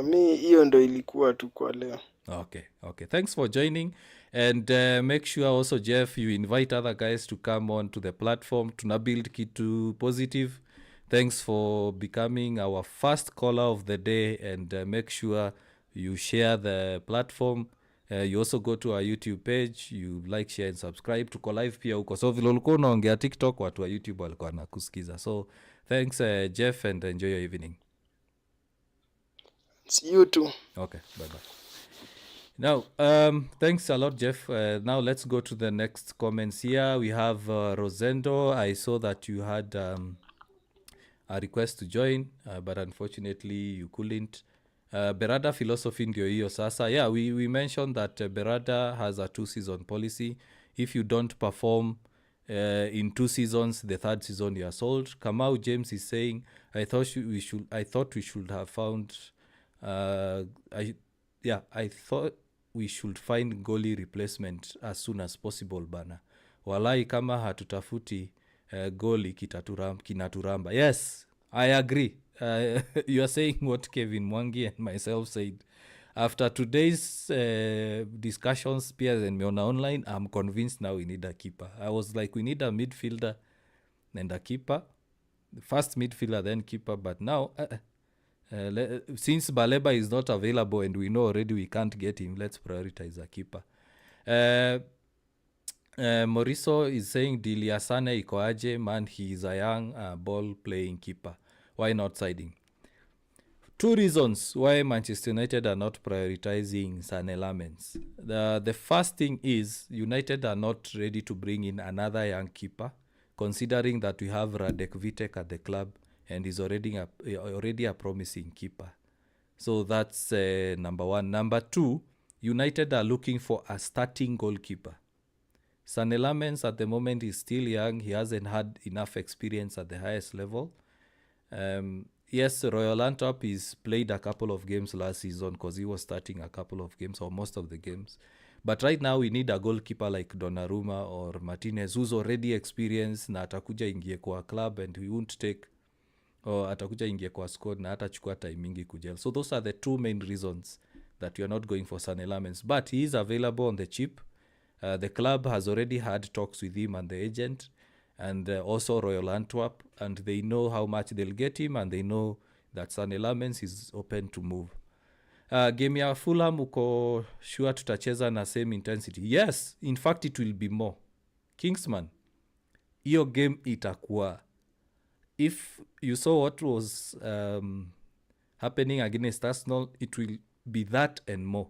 Mi hiyo ndo ilikuwa tu kwa leo. Okay. Thanks for joining. And make sure also, Jeff, you invite other guys to come on to the platform. Tuna build kitu positive. Thanks for becoming our first caller of the day. And make sure you share the platform. You also go to our YouTube page. You like, share and subscribe. Tuko live pia huko. So vile ulikuwa unaongea TikTok, watu wa YouTube walikuwa wanakusikiza. So thanks, Jeff, and enjoy your evening. See you too. Okay, bye-bye. Now, thanks a lot, Jeff. Now let's go to the next comments here. We have Rosendo. I saw that you had a request to join, but unfortunately you couldn't. Berada philosophy ndio hiyo sasa. Yeah, we mentioned that Berada has a 2-season policy. If you don't perform in 2 seasons, the 3rd season you are sold. Kamau James is saying, I thought we should have found I thought we should find goalie replacement as soon as possible bana. Walai kama hatutafuti goalie kinaturamba. Yes, I agree. You are saying what Kevin Mwangi and myself said. After today's discussions, peers and me on online, I'm convinced now we need a keeper. I was like, we need a midfielder and a keeper. First midfielder, then keeper. But now... since Baleba is not available and we know already we can't get him, let's prioritize a keeper. Moriso is saying Diliasane iko aje, man, he is a young ball playing keeper. Why not siding? 2 reasons why Manchester United are not prioritizing Sane Lamens. The first thing is United are not ready to bring in another young keeper, considering that we have Radek Vitek at the club and is already a promising keeper. So that's number 1. Number 2, United are looking for a starting goalkeeper. Sane Lamens at the moment is still young. He hasn't had enough experience at the highest level. Yes, Royal Antwerp has played a couple of games last season because he was starting a couple of games or most of the games. But right now we need a goalkeeper like Donnarumma or Martinez who's already experienced na atakuja ingie kwa club and we won't take atakuja ingie kwa squad na atachukua time mingi kujel. So those are the 2 main reasons that we are not going for Sane Lamens. But he is available on the cheap. The club has already had talks with him and the agent and also Royal Antwerp, and they know how much they'll get him and they know that Sane Lamens is open to move. Game ya Fulham uko sure tutacheza na same intensity? Yes, in fact it will be more. Kingsman, hiyo game itakuwa, if you saw what was happening against Arsenal, it will be that and more.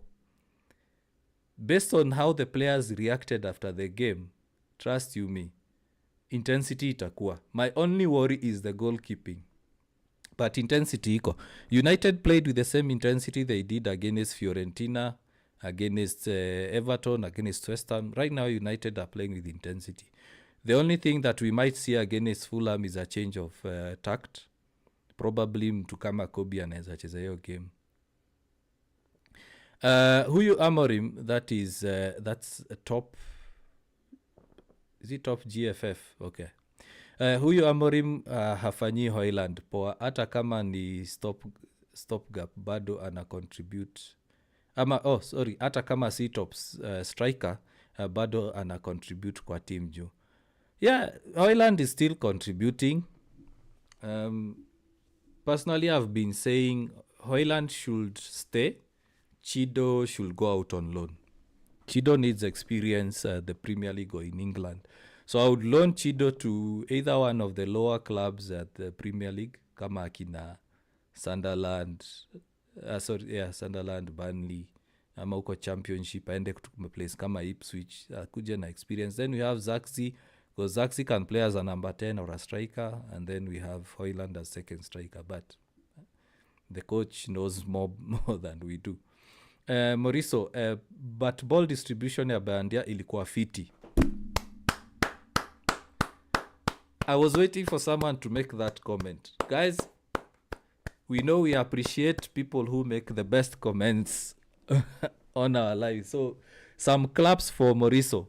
Based on how the players reacted after the game, trust you me, intensity itakuwa. My only worry is the goalkeeping. But intensity iko. United played with the same intensity they did against Fiorentina, against Everton, against West Ham. Right now, United are playing with intensity. The only thing that we might see against Fulham is a change of tact. Probably mtu kama Kobe anaweza cheza hiyo game. Huyu Amorim, that's a top... Is it top GFF? Okay. Huyu Amorim hafanyi Hoyland poa, hata kama ni stop gap bado ana contribute. Hata kama si top striker bado ana contribute kwa team juu. Yeah, Hoyland is still contributing. Personally, I've been saying Hoyland should stay. Chido should go out on loan. Chido needs experience the Premier League or in England. So I would loan Chido to either one of the lower clubs at the Premier League, kama akina Sunderland, Sunderland, Burnley, ama uko Championship, aende place kama Ipswich, kuja na experience. Then we have Zaxi, because Zaxi can play as a number 10 or a striker, and then we have Hoyland as second striker. But the coach knows more than we do. Moriso, but ball distribution ya Bandia ilikuwa fiti. I was waiting for someone to make that comment. Guys, we know we appreciate people who make the best comments on our lives. So some claps for Moriso.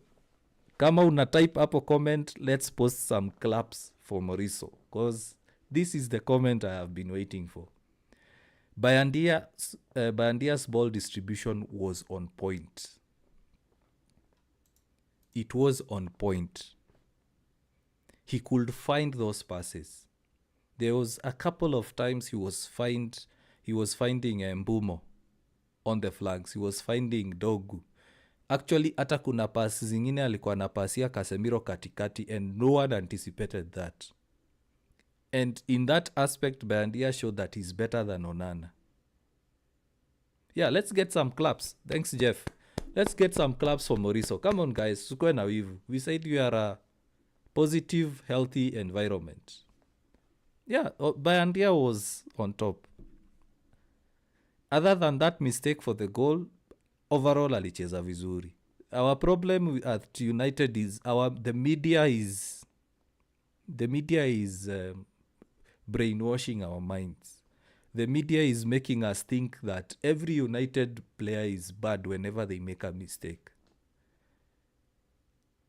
Kama una type hapo comment, let's post some claps for Moriso, because this is the comment I have been waiting for. Bayandia's ball distribution was on point. It was on point. He could find those passes. There was a couple of times he was finding Mbumo on the flanks. He was finding Dogu. Actually, hata kuna pasi zingine alikuwa anapasia Casemiro katikati, and no one anticipated that. And in that aspect, Bayandia showed that he's better than Onana. Yeah, let's get some claps. Thanks, Jeff. Let's get some claps for Moriso. Come on, guys. Sukwe na wivu. We said we are a positive, healthy environment. Yeah, Bayandia was on top. Other than that mistake for the goal, overall alicheza vizuri. Our problem at United is the media is brainwashing our minds. The media is making us think that every United player is bad whenever they make a mistake.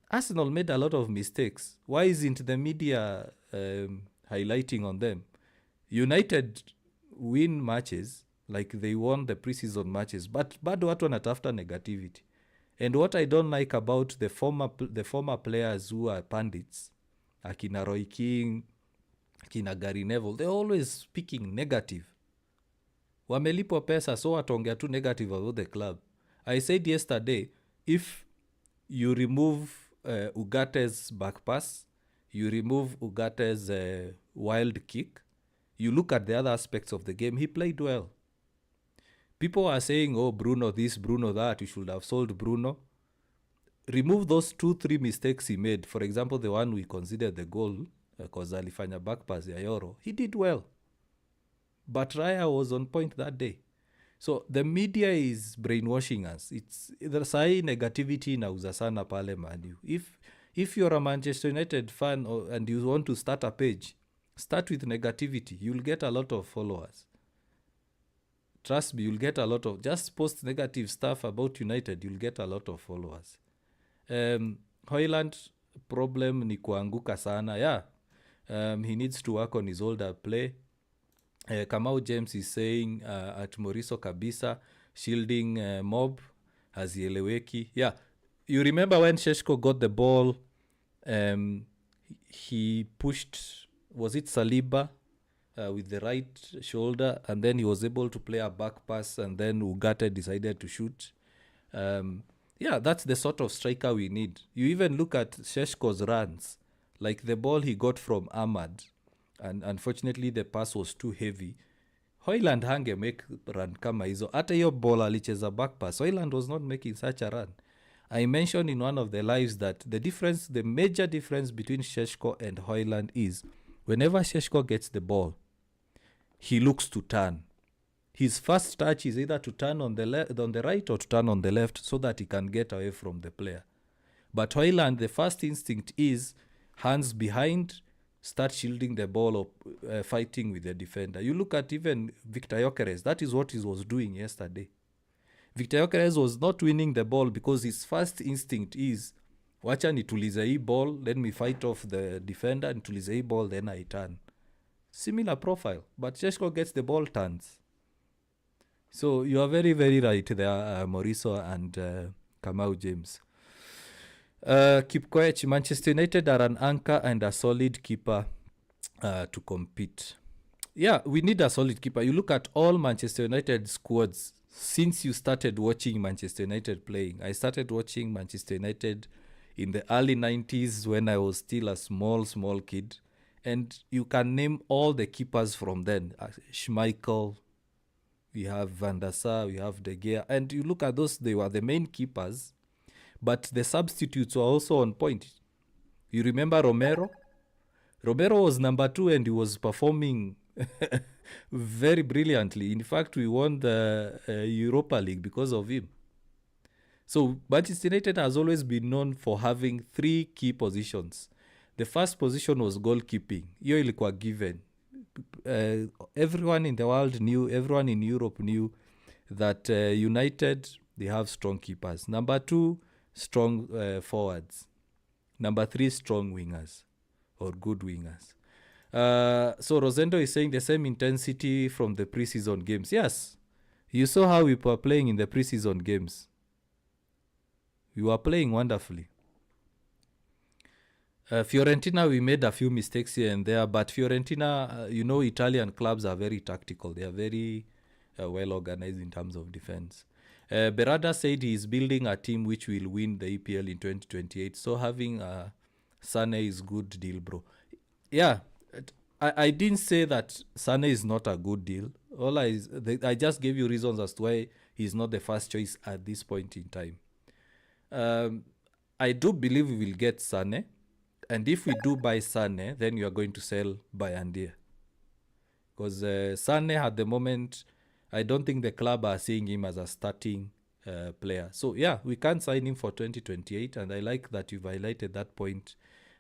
Arsenal made a lot of mistakes. Why isn't the media highlighting on them? United win matches, like they won the preseason matches, but bado watu wanatafuta negativity. And what I don't like about the former players who are pundits, akina Roy King, akina Gary Neville, they're always speaking negative. Wamelipwa pesa, so wataongea tu negative about the club. I said yesterday, if you remove Ugate's back pass, you remove Ugate's wild kick, you look at the other aspects of the game, he played well. People are saying, oh, Bruno this, Bruno that, you should have sold Bruno. Remove those 2-3 mistakes he made. For example, the one we considered the goal, because alifanya back pass ya Yoro, he did well. But Raya was on point that day. So the media is brainwashing us. There's high negativity inauza sana pale Man U. If you're a Manchester United fan and you want to start a page, start with negativity. You'll get a lot of followers. Trust me, you'll get a lot of... Just post negative stuff about United, you'll get a lot of followers. Hoyland problem ni kuanguka sana. Yeah, he needs to work on his older play. Kamau James is saying at Moriso kabisa, shielding mob hazieleweki. Yeah, you remember when Sheshko got the ball, he pushed, was it Saliba with the right shoulder, and then he was able to play a back pass, and then Ugarte decided to shoot. Yeah, that's the sort of striker we need. You even look at Sheshko's runs, like the ball he got from Ahmad, and unfortunately the pass was too heavy. Hoyland hange make run kama hizo. Hata hiyo ball alicheza back pass, Hoyland was not making such a run. I mentioned in one of the lives that the major difference between Sheshko and Hoyland is whenever Sheshko gets the ball, he looks to turn. His first touch is either to turn on the right or to turn on the left so that he can get away from the player. But Hoyland, the first instinct is hands behind, start shielding the ball or fighting with the defender. You look at even Victor Gyökeres, that is what he was doing yesterday. Victor Gyökeres was not winning the ball because his first instinct is, wacha nitulize hii ball, let me fight off the defender, nitulize hii ball, then I turn. Similar profile, but Sheshko gets the ball, turns. So you are very, very right there, Moriso and Kamau James. Keep quiet. Manchester United are an anchor and a solid keeper to compete. Yeah, we need a solid keeper. You look at all Manchester United squads since you started watching Manchester United playing. I started watching Manchester United in the early 90s when I was still a small kid. And you can name all the keepers from then. Schmeichel, we have Van der Sar, we have De Gea. And you look at those, they were the main keepers. But the substitutes were also on point. You remember Romero? Romero was number 2 and he was performing very brilliantly. In fact, we won the Europa League because of him. So Manchester United has always been known for having 3 key positions. The first position was goalkeeping. Hiyo ilikuwa given. everyone in the world knew, everyone in Europe knew that United, they have strong keepers. Number 2, strong forwards. Number 3, strong wingers or good wingers. So Rosendo is saying the same intensity from the preseason games. Yes, you saw how we were playing in the preseason games. We were playing wonderfully. Fiorentina, we made a few mistakes here and there, but Fiorentina, Italian clubs are very tactical. They are very well organized in terms of defense. Berada said he is building a team which will win the EPL in 2028. So having Sane is good deal, bro. Yeah, I didn't say that Sane is not a good deal. I just gave you reasons as to why he's not the first choice at this point in time. I do believe we will get Sane. And if we do buy Sane, then you are going to sell Bayandia. Because Sane at the moment, I don't think the club are seeing him as a starting player. So yeah, we can sign him for 2028. And I like that you've highlighted that point,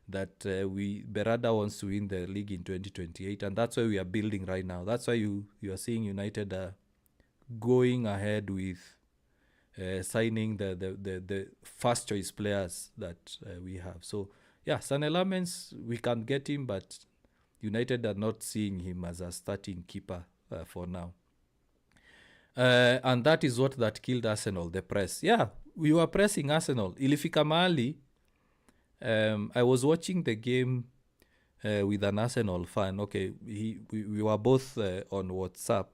that Berada wants to win the league in 2028. And that's why we are building right now. That's why you are seeing United going ahead with signing the first choice players that we have. So yeah, Sane Lamens, we can get him, but United are not seeing him as a starting keeper for now. And that is what that killed Arsenal, the press. Yeah, we were pressing Arsenal. Ilifika mahali, I was watching the game with an Arsenal fan. Okay, we were both on WhatsApp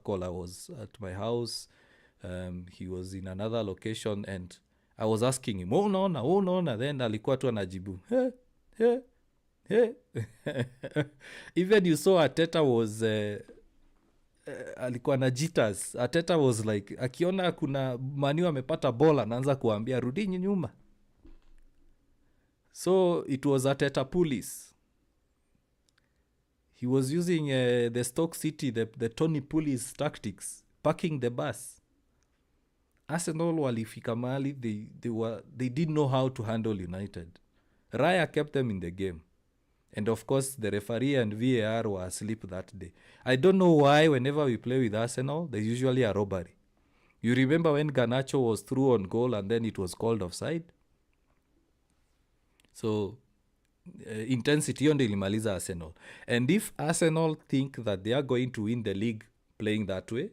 call. I was at my house. He was in another location, and I was asking him, unaona. Then alikuwa tu anajibu, hey. Even you saw Arteta was alikuwa na jitters. Arteta was like, akiona kuna Manu amepata bola, anaanza kuambia rudi nyuma. So it was Arteta police. He was using the Stoke City, the Tony Pulis tactics, parking the bus. Arsenal walifika mahali, they didn't know how to handle United. Raya kept them in the game. And of course, the referee and VAR were asleep that day. I don't know why whenever we play with Arsenal, there's usually a robbery. You remember when Garnacho was through on goal and then it was called offside? So, intensity hiyo ndio ilimaliza Arsenal. And if Arsenal think that they are going to win the league playing that way,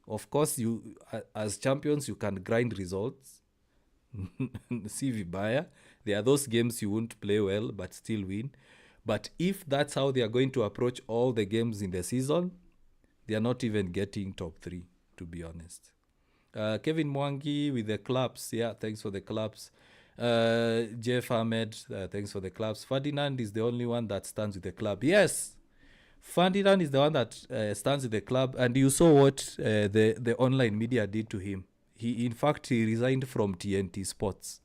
of course, you as champions, you can grind results. See vibaya. There are those games you won't play well but still win. But if that's how they are going to approach all the games in the season, they are not even getting top 3, to be honest. Kevin Mwangi with the claps. Yeah, thanks for the claps. Jeff Ahmed, thanks for the claps. Ferdinand is the only one that stands with the club. Yes, Ferdinand is the one that stands with the club. And you saw what the online media did to him. In fact, he resigned from TNT Sports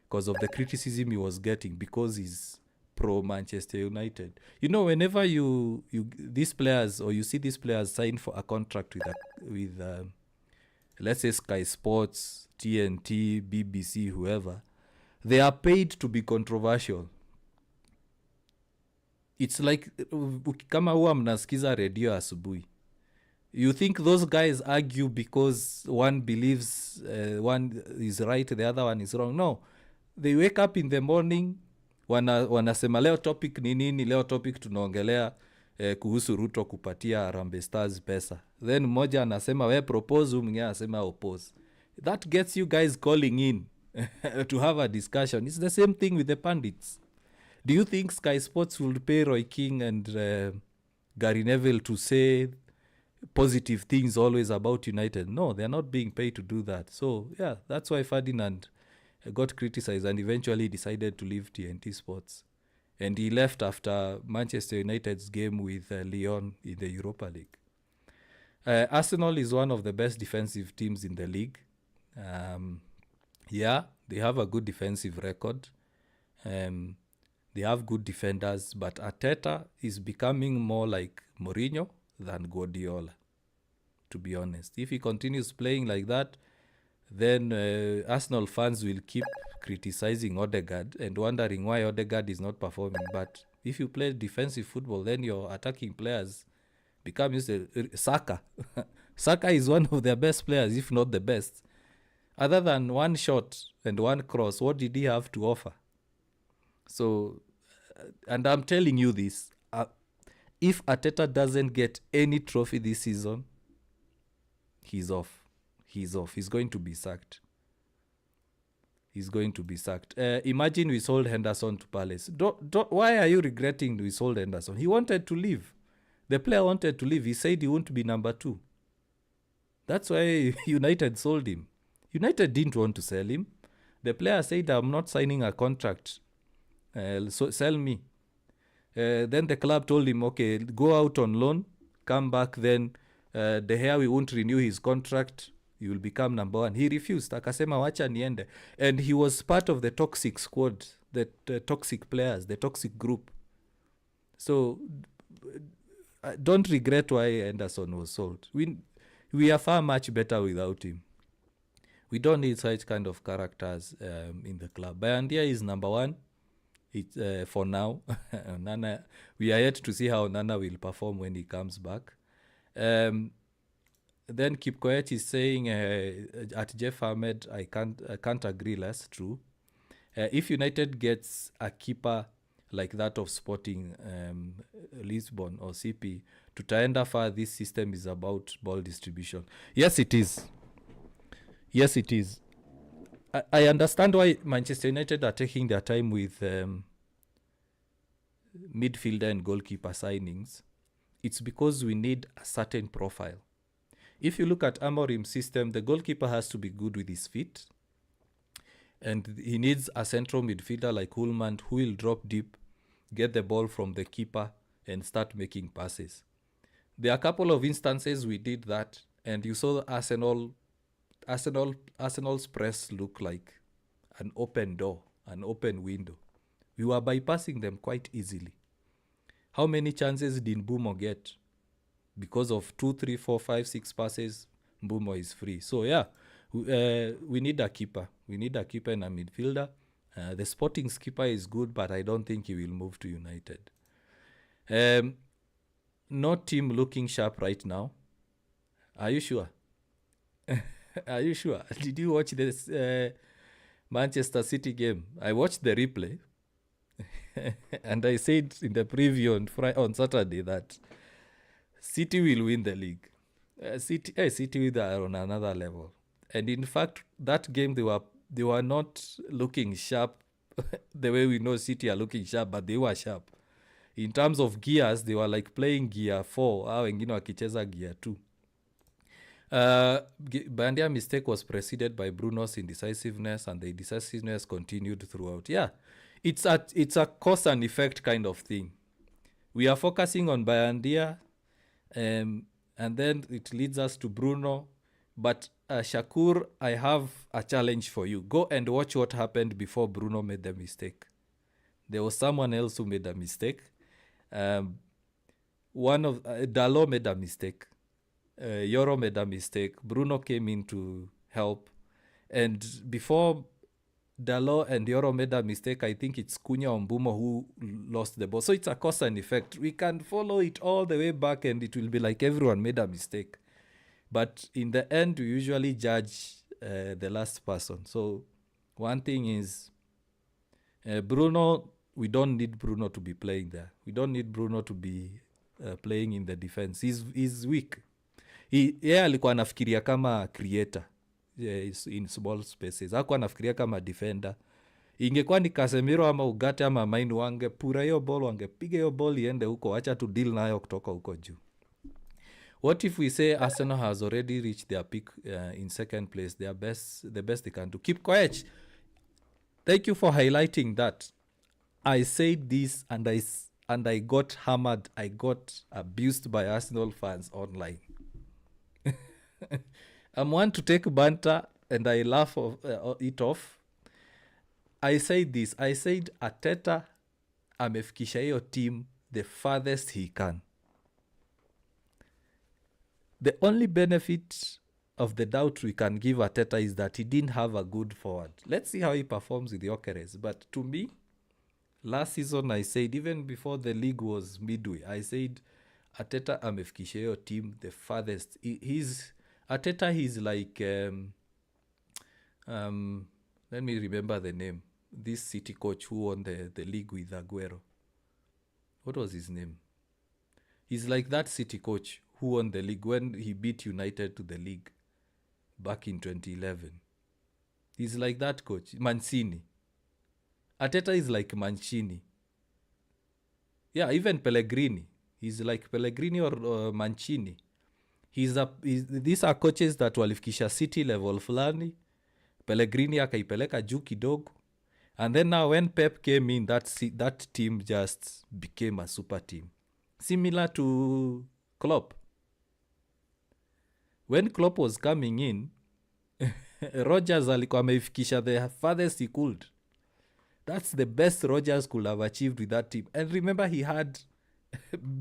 because of the criticism he was getting, because he's pro Manchester United. Whenever you these players, or you see these players sign for a contract with let's say Sky Sports, TNT, BBC, whoever, they are paid to be controversial. It's like kama huwa mnasikiza radio asubuhi. You think those guys argue because one believes one is right, the other one is wrong? No. They wake up in the morning, wanasema leo topic ni nini, leo topic tunaongelea kuhusu Ruto kupatia Harambee Stars pesa. Then mmoja anasema we propose, mwingine anasema oppose. That gets you guys calling in to have a discussion. It's the same thing with the pundits. Do you think Sky Sports will pay Roy King and Gary Neville to say positive things always about United? No, they're not being paid to do that. So, yeah, that's why Ferdinand got criticized and eventually decided to leave TNT Sports. And he left after Manchester United's game with Lyon in the Europa League. Arsenal is one of the best defensive teams in the league. Yeah, they have a good defensive record. They have good defenders, but Arteta is becoming more like Mourinho than Guardiola, to be honest. If he continues playing like that, then Arsenal fans will keep criticizing Odegaard and wondering why Odegaard is not performing. But If you play defensive football, then your attacking players become used to Saka. Saka is one of their best players, if not the best. Other than one shot and one cross, what did he have to offer? So, and I'm telling you this, if Arteta doesn't get any trophy this season, he's off. He's off. He's going to be sacked. He's going to be sacked. Imagine we sold Henderson to Palace. Why are you regretting we sold Henderson? He wanted to leave. The player wanted to leave. He said he won't be number 2. That's why United sold him. United didn't want to sell him. The player said, I'm not signing a contract. So sell me. Then the club told him, okay, go out on loan, come back, then De Gea, we won't renew his contract. You will become number 1. He refused. Akasema wacha niende. And he was part of the toxic squad, the toxic players, the toxic group. So don't regret why Henderson was sold. We are far much better without him. We don't need such kind of characters in the club. Bayandia is number 1. It's for now. Nana, we are yet to see how Nana will perform when he comes back. Then Kipkoech is saying at Jeff Ahmed, I can't agree less. True. If United gets a keeper like that of Sporting Lisbon or CP, tutaenda far. This system is about ball distribution. Yes, it is. Yes, it is. I understand why Manchester United are taking their time with midfielder and goalkeeper signings. It's because we need a certain profile. If you look at Amorim's system, the goalkeeper has to be good with his feet. And he needs a central midfielder like Hulman who will drop deep, get the ball from the keeper, and start making passes. There are a couple of instances we did that, and you saw Arsenal's press look like an open door, an open window. We were bypassing them quite easily. How many chances did Mbumo get? Because of 2, 3, 4, 5, 6 passes, Mbumo is free. So yeah, we need a keeper. We need a keeper and a midfielder. The Sporting's keeper is good, but I don't think he will move to United. No team looking sharp right now. Are you sure? Are you sure? Did you watch this Manchester City game? I watched the replay. And I said in the preview on Saturday that City will win the league. City are on another level. And in fact, that game they were not looking sharp the way we know City are looking sharp, but they were sharp. In terms of gears, they were like playing gear 4, au wengine wakicheza gear 2. Bandia's mistake was preceded by Bruno's indecisiveness, and the indecisiveness continued throughout. Yeah, it's a cause and effect kind of thing. We are focusing on Bandia, and then it leads us to Bruno. But Shakur, I have a challenge for you. Go and watch what happened before Bruno made the mistake. There was someone else who made a mistake. One of Dalot made a mistake. Yoro made a mistake. Bruno came in to help. And before Dalot and Yoro made a mistake, I think it's Cunha or Mbumo who lost the ball. So it's a cause and effect. We can follow it all the way back and it will be like everyone made a mistake. But in the end, we usually judge the last person. So one thing is, Bruno, we don't need Bruno to be playing there. We don't need Bruno to be playing in the defense. He's weak. Yeye alikuwa anafikiria kama creator in small spaces. Hakuwa anafikiria kama defender. Ingekuwa ni Casemiro ama Ugarte ama Mainu, wangepura hiyo ball, wangepiga hiyo ball iende huko, acha tu deal nayo kutoka huko juu. What if we say Arsenal has already reached their peak in second place, the best they can do? Keep quiet. Thank you for highlighting that. I said this and I got hammered. I got abused by Arsenal fans online. I'm one to take banter and I laugh it off. I said this. I said Arteta amefikisha hiyo team the farthest he can. The only benefit of the doubt we can give Arteta is that he didn't have a good forward. Let's see how he performs with Gyökeres. But to me, Last season I said, even before the league was midway, I said Arteta amefikisha hiyo team the farthest. Arteta, he's like let me remember the name. This City coach who won the league with Aguero. What was his name? He's like that City coach who won the league when he beat United to the league back in 2011. He's like that coach. Mancini. Arteta is like Mancini. Yeah, even Pellegrini. He's like Pellegrini or Mancini. These are coaches that walifikisha City level fulani. Pellegrini akaipeleka juu kidogo. And then now when Pep came in, that team just became a super team. Similar to Klopp. When Klopp was coming in, Rodgers alikuwa ameifikisha the farthest he could. That's the best Rodgers could have achieved with that team. And remember, he had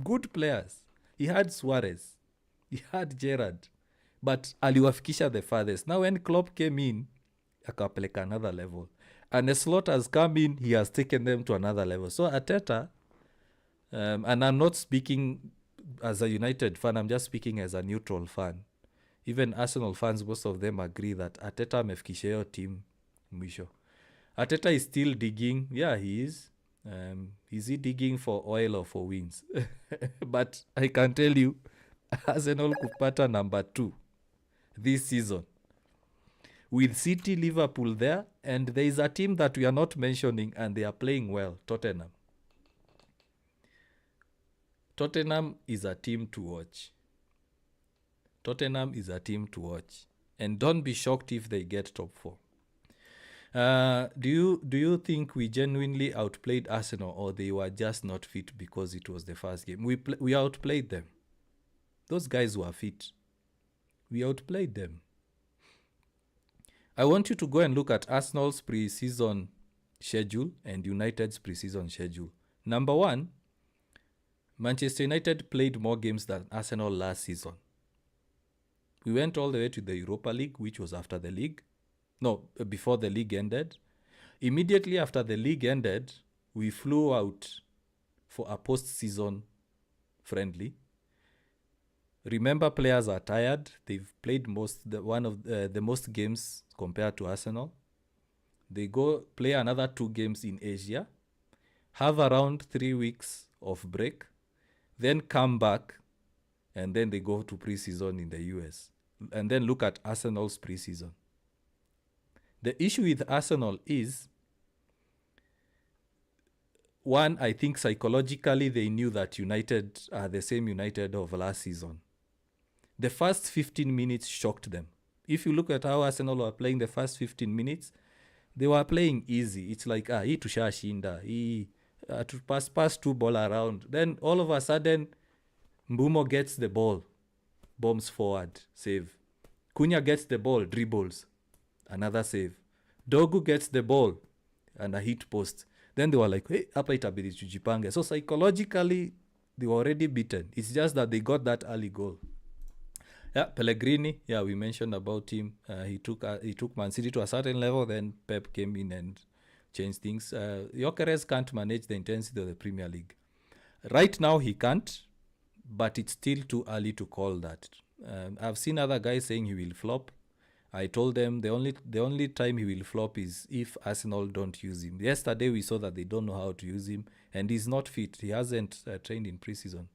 good players. He had Suarez. He had Gerrard. But aliwafikisha the farthest. Now when Klopp came in, akawapeleka another level. And as Slot has come in, he has taken them to another level. So Arteta, and I'm not speaking as a United fan, I'm just speaking as a neutral fan. Even Arsenal fans, most of them agree that Arteta amefikisha hiyo team mwisho. Arteta is still digging. Yeah, he is. Is he digging for oil or for wins? But I can tell you, Arsenal kupata number 2 this season. With City, Liverpool there, and there is a team that we are not mentioning and they are playing well, Tottenham. Tottenham is a team to watch. Tottenham is a team to watch. And don't be shocked if they get top 4. Do you think we genuinely outplayed Arsenal, or they were just not fit because it was the first game? We outplayed them. Those guys were fit. We outplayed them. I want you to go and look at Arsenal's pre-season schedule and United's pre-season schedule. Number 1, Manchester United played more games than Arsenal last season. We went all the way to the Europa League, which was after the league. No, before the league ended. Immediately after the league ended, we flew out for a post-season friendly. Remember, players are tired. They've played one of the most games compared to Arsenal. They go play another 2 games in Asia, have around 3 weeks of break, then come back, and then they go to preseason in the US. And then look at Arsenal's preseason. The issue with Arsenal is, one, I think psychologically they knew that United are the same United of last season. The first 15 minutes shocked them. If you look at how Arsenal were playing the first 15 minutes, they were playing easy. It's like, hii tushashinda, to pass 2 ball around. Then all of a sudden, Mbumo gets the ball, bombs forward, save. Cunha gets the ball, dribbles, another save. Dogu gets the ball and a hit post. Then they were like, hey, hapa itabidi tujipange. So psychologically, they were already beaten. It's just that they got that early goal. Yeah, Pellegrini, yeah, we mentioned about him. He took Man City to a certain level, then Pep came in and changed things. Gyökeres can't manage the intensity of the Premier League. Right now, he can't, but it's still too early to call that. I've seen other guys saying he will flop. I told them the only time he will flop is if Arsenal don't use him. Yesterday, we saw that they don't know how to use him, and he's not fit. He hasn't trained in preseason.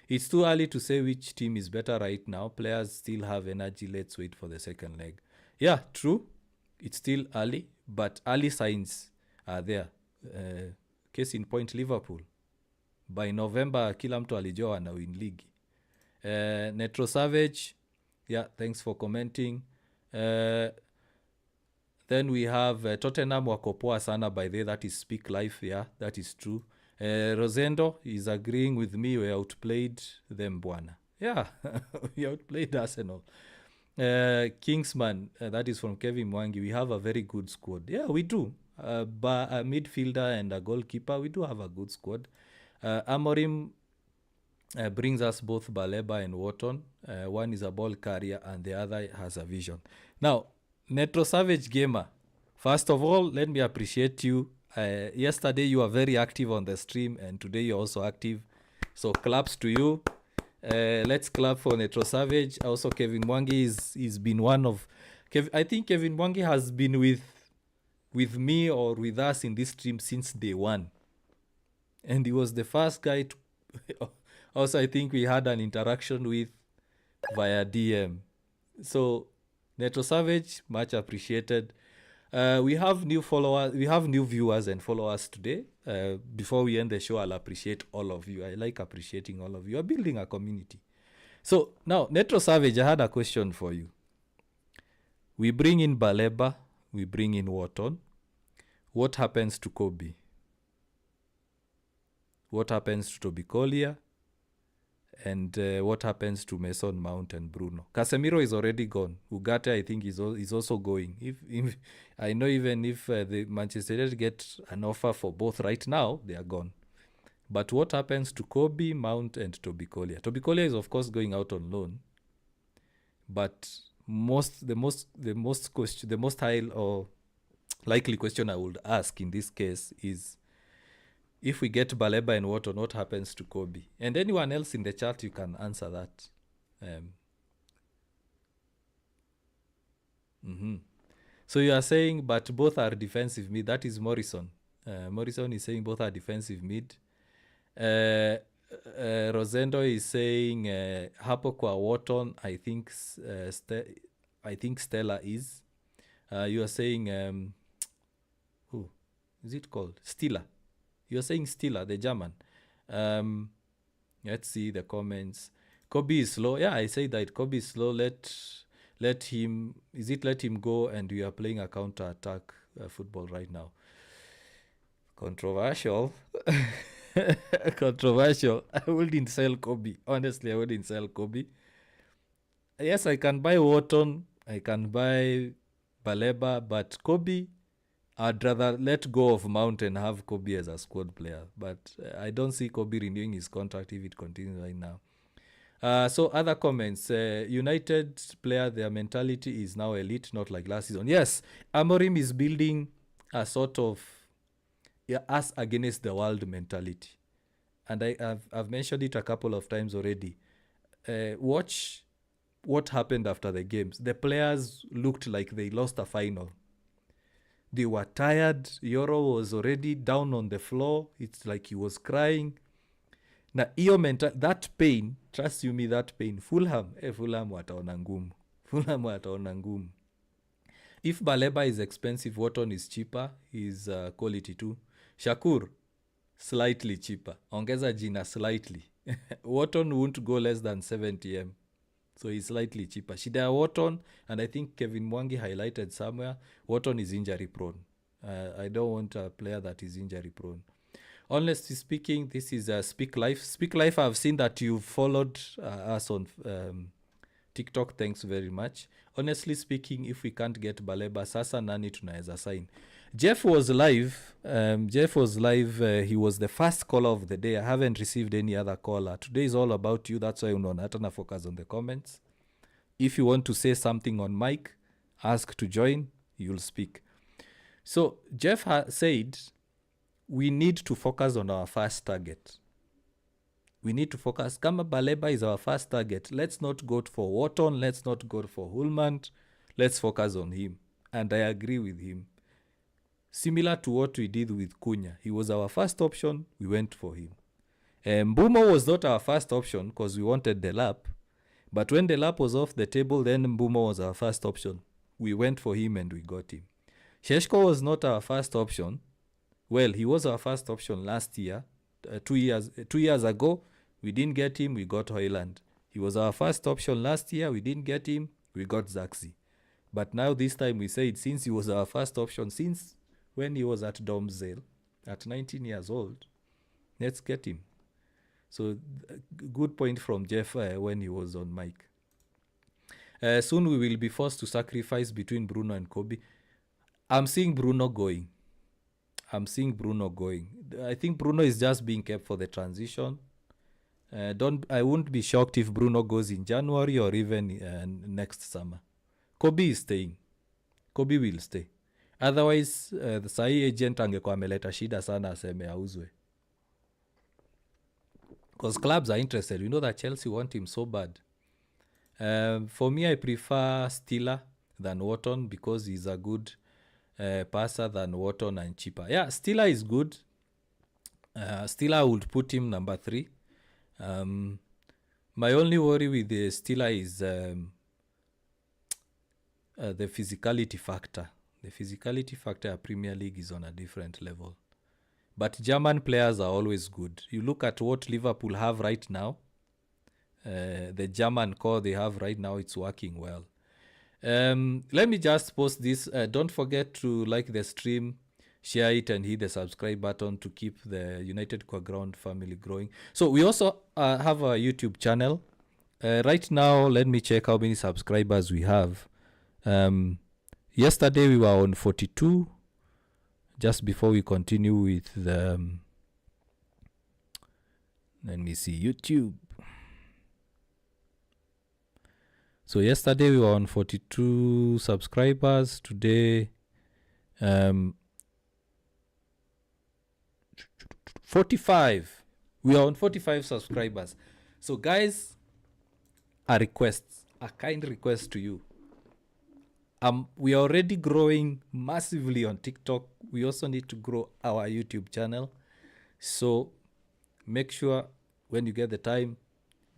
It's too early to say which team is better right now. Players still have energy. Let's wait for the second leg. Yeah, true. It's still early, but early signs are there. Case in point, Liverpool. By November, kila mtu alijua wana win league. Netro Savage, yeah, thanks for commenting. Then we have Tottenham wako poa sana, by the way. That is Speak Life, yeah, that is true. Rosendo is agreeing with me. We outplayed them, bwana. Yeah, we outplayed Arsenal. Kingsman, that is from Kevin Mwangi. We have a very good squad. Yeah, we do. But a midfielder and a goalkeeper, we do have a good squad. Amorim brings us both Baleba and Wharton. One is a ball carrier and the other has a vision. Now, Netro Savage Gamer, first of all, let me appreciate you Yesterday you were very active on the stream, and today you're also active. So claps to you. Let's clap for Netro Savage. Also, Kevin Mwangi is been one of. I think Kevin Mwangi has been with me or with us in this stream since day one, and he was the first guy to. Also, I think we had an interaction with via DM. So, Netro Savage, much appreciated. We have new followers, we have new viewers and followers today. Before we end the show, I'll appreciate all of you. I like appreciating all of you. You're building a community. So now, Netro Savage, I had a question for you. We bring in Baleba, we bring in Wharton. What happens to Kobe? What happens to Toby Collier? And what happens to Mason Mount and Bruno? Casemiro is already gone. Ugarte, I think, is also going. If I know, even if the Manchester United get an offer for both right now, they are gone. But what happens to Kobe, Mount, and Toby Collier? Toby Collier is, of course, going out on loan. But the most high or likely question I would ask in this case is, if we get Baleba and Wharton, what happens to Kobe? And anyone else in the chat, you can answer that. So you are saying, but both are defensive mid. That is Morrison. Morrison is saying both are defensive mid. Rosendo is saying hapo kwa Wharton, I think Stella is. You are saying who is it called? Stiller. You're saying Stiller, the German. Let's see the comments. Kobe is slow. Yeah, I say that Kobe is slow. Let him go, and we are playing a counter-attack football right now. Controversial. Controversial. I wouldn't sell Kobe. Honestly, I wouldn't sell Kobe. Yes, I can buy Wharton. I can buy Baleba, but Kobe, I'd rather let go of Mount and have Kobe as a squad player. But I don't see Kobe renewing his contract if it continues right now. So other comments. United player, their mentality is now elite, not like last season. Yes, Amorim is building a sort of us against the world mentality. And I've mentioned it a couple of times already. Watch what happened after the games. The players looked like they lost a final. They were tired. Yoro was already down on the floor. It's like he was crying. Na iyo that pain, trust you me, that pain. Fulham wataona ngumu. Fulham wataona ngumu. If Baleba is expensive, Wharton is cheaper. He's quality too. Shakur, slightly cheaper. Ongeza jina slightly. Wharton won't go less than 70M. So he's slightly cheaper. Shida Wharton, and I think Kevin Mwangi highlighted somewhere, Wharton is injury prone. I don't want a player that is injury prone. Honestly speaking, this is Speak Life. Speak Life, I've seen that you've followed us on TikTok. Thanks very much. Honestly speaking, if we can't get Baleba, sasa nani tunaweza sign? Jeff was live. He was the first caller of the day. I haven't received any other caller. Today is all about you. That's why unaona focus on the comments. If you want to say something on mic, ask to join. You'll speak. So Jeff said, we need to focus on our first target. We need to focus. Kama Baleba is our first target, let's not go for Wharton. Let's not go for Hulman. Let's focus on him. And I agree with him. Similar to what we did with Cunha. He was our first option. We went for him. Mbumo was not our first option because we wanted Delap. But when Delap was off the table, then Mbumo was our first option. We went for him and we got him. Sheshko was not our first option. Well, he was our first option last year. 2 years ago, we didn't get him. We got Hoyland. He was our first option last year. We didn't get him. We got Zaxi. But now this time we said, since he was our first option, since when he was at Domzale at 19 years old, let's get him. So good point from Jeff when he was on mic. Soon we will be forced to sacrifice between Bruno and Kobe. I'm seeing Bruno going. I think Bruno is just being kept for the transition. I wouldn't be shocked if Bruno goes in January or even next summer. Kobe is staying. Kobe will stay. otherwise the sahi agent angekuwa ameleta shida sana aseme auzwe, because clubs are interested. We know that Chelsea want him so bad. For me, I prefer Stiller than Wharton because he's a good passer than Wharton and cheaper. Yeah, Stiller is good. Stiller would put him number 3. My only worry with the Stiller is the physicality factor. The physicality factor at Premier League is on a different level. But German players are always good. You look at what Liverpool have right now. The German core they have right now, it's working well. Let me just post this. Don't forget to like the stream, share it, and hit the subscribe button to keep the United Core Ground family growing. So we also have a YouTube channel. Right now, let me check how many subscribers we have. Yesterday we were on 42. Just before we continue with the... let me see, YouTube. So yesterday we were on 42 subscribers. Today, 45. We are on 45 subscribers. So guys, a kind request to you. We are already growing massively on TikTok. We also need to grow our YouTube channel. So make sure when you get the time,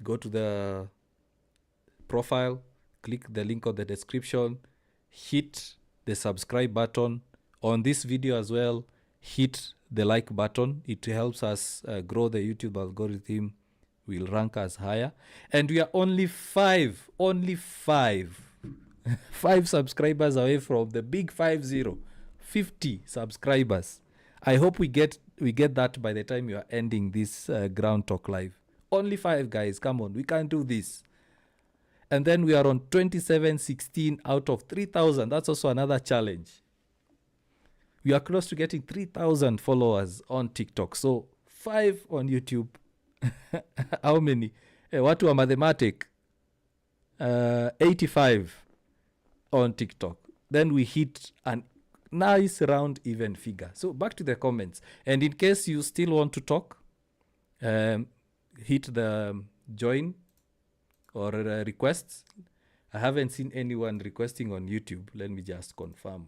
go to the profile, click the link on the description, hit the subscribe button. On this video as well, hit the like button. It helps us grow the YouTube algorithm. Will rank us higher. And we are only 5 subscribers away from the big 50 subscribers. I hope we get that by the time you are ending this Ground Talk Live. Only 5 guys, come on, we can do this. And then we are on 2716 out of 3,000. That's also another challenge. We are close to getting 3,000 followers on TikTok. So 5 on YouTube. How many? Watu wa mathematic. 85 on TikTok. Then we hit a nice round even figure. So back to the comments. And in case you still want to talk, hit the join or requests. I haven't seen anyone requesting on YouTube. Let me just confirm.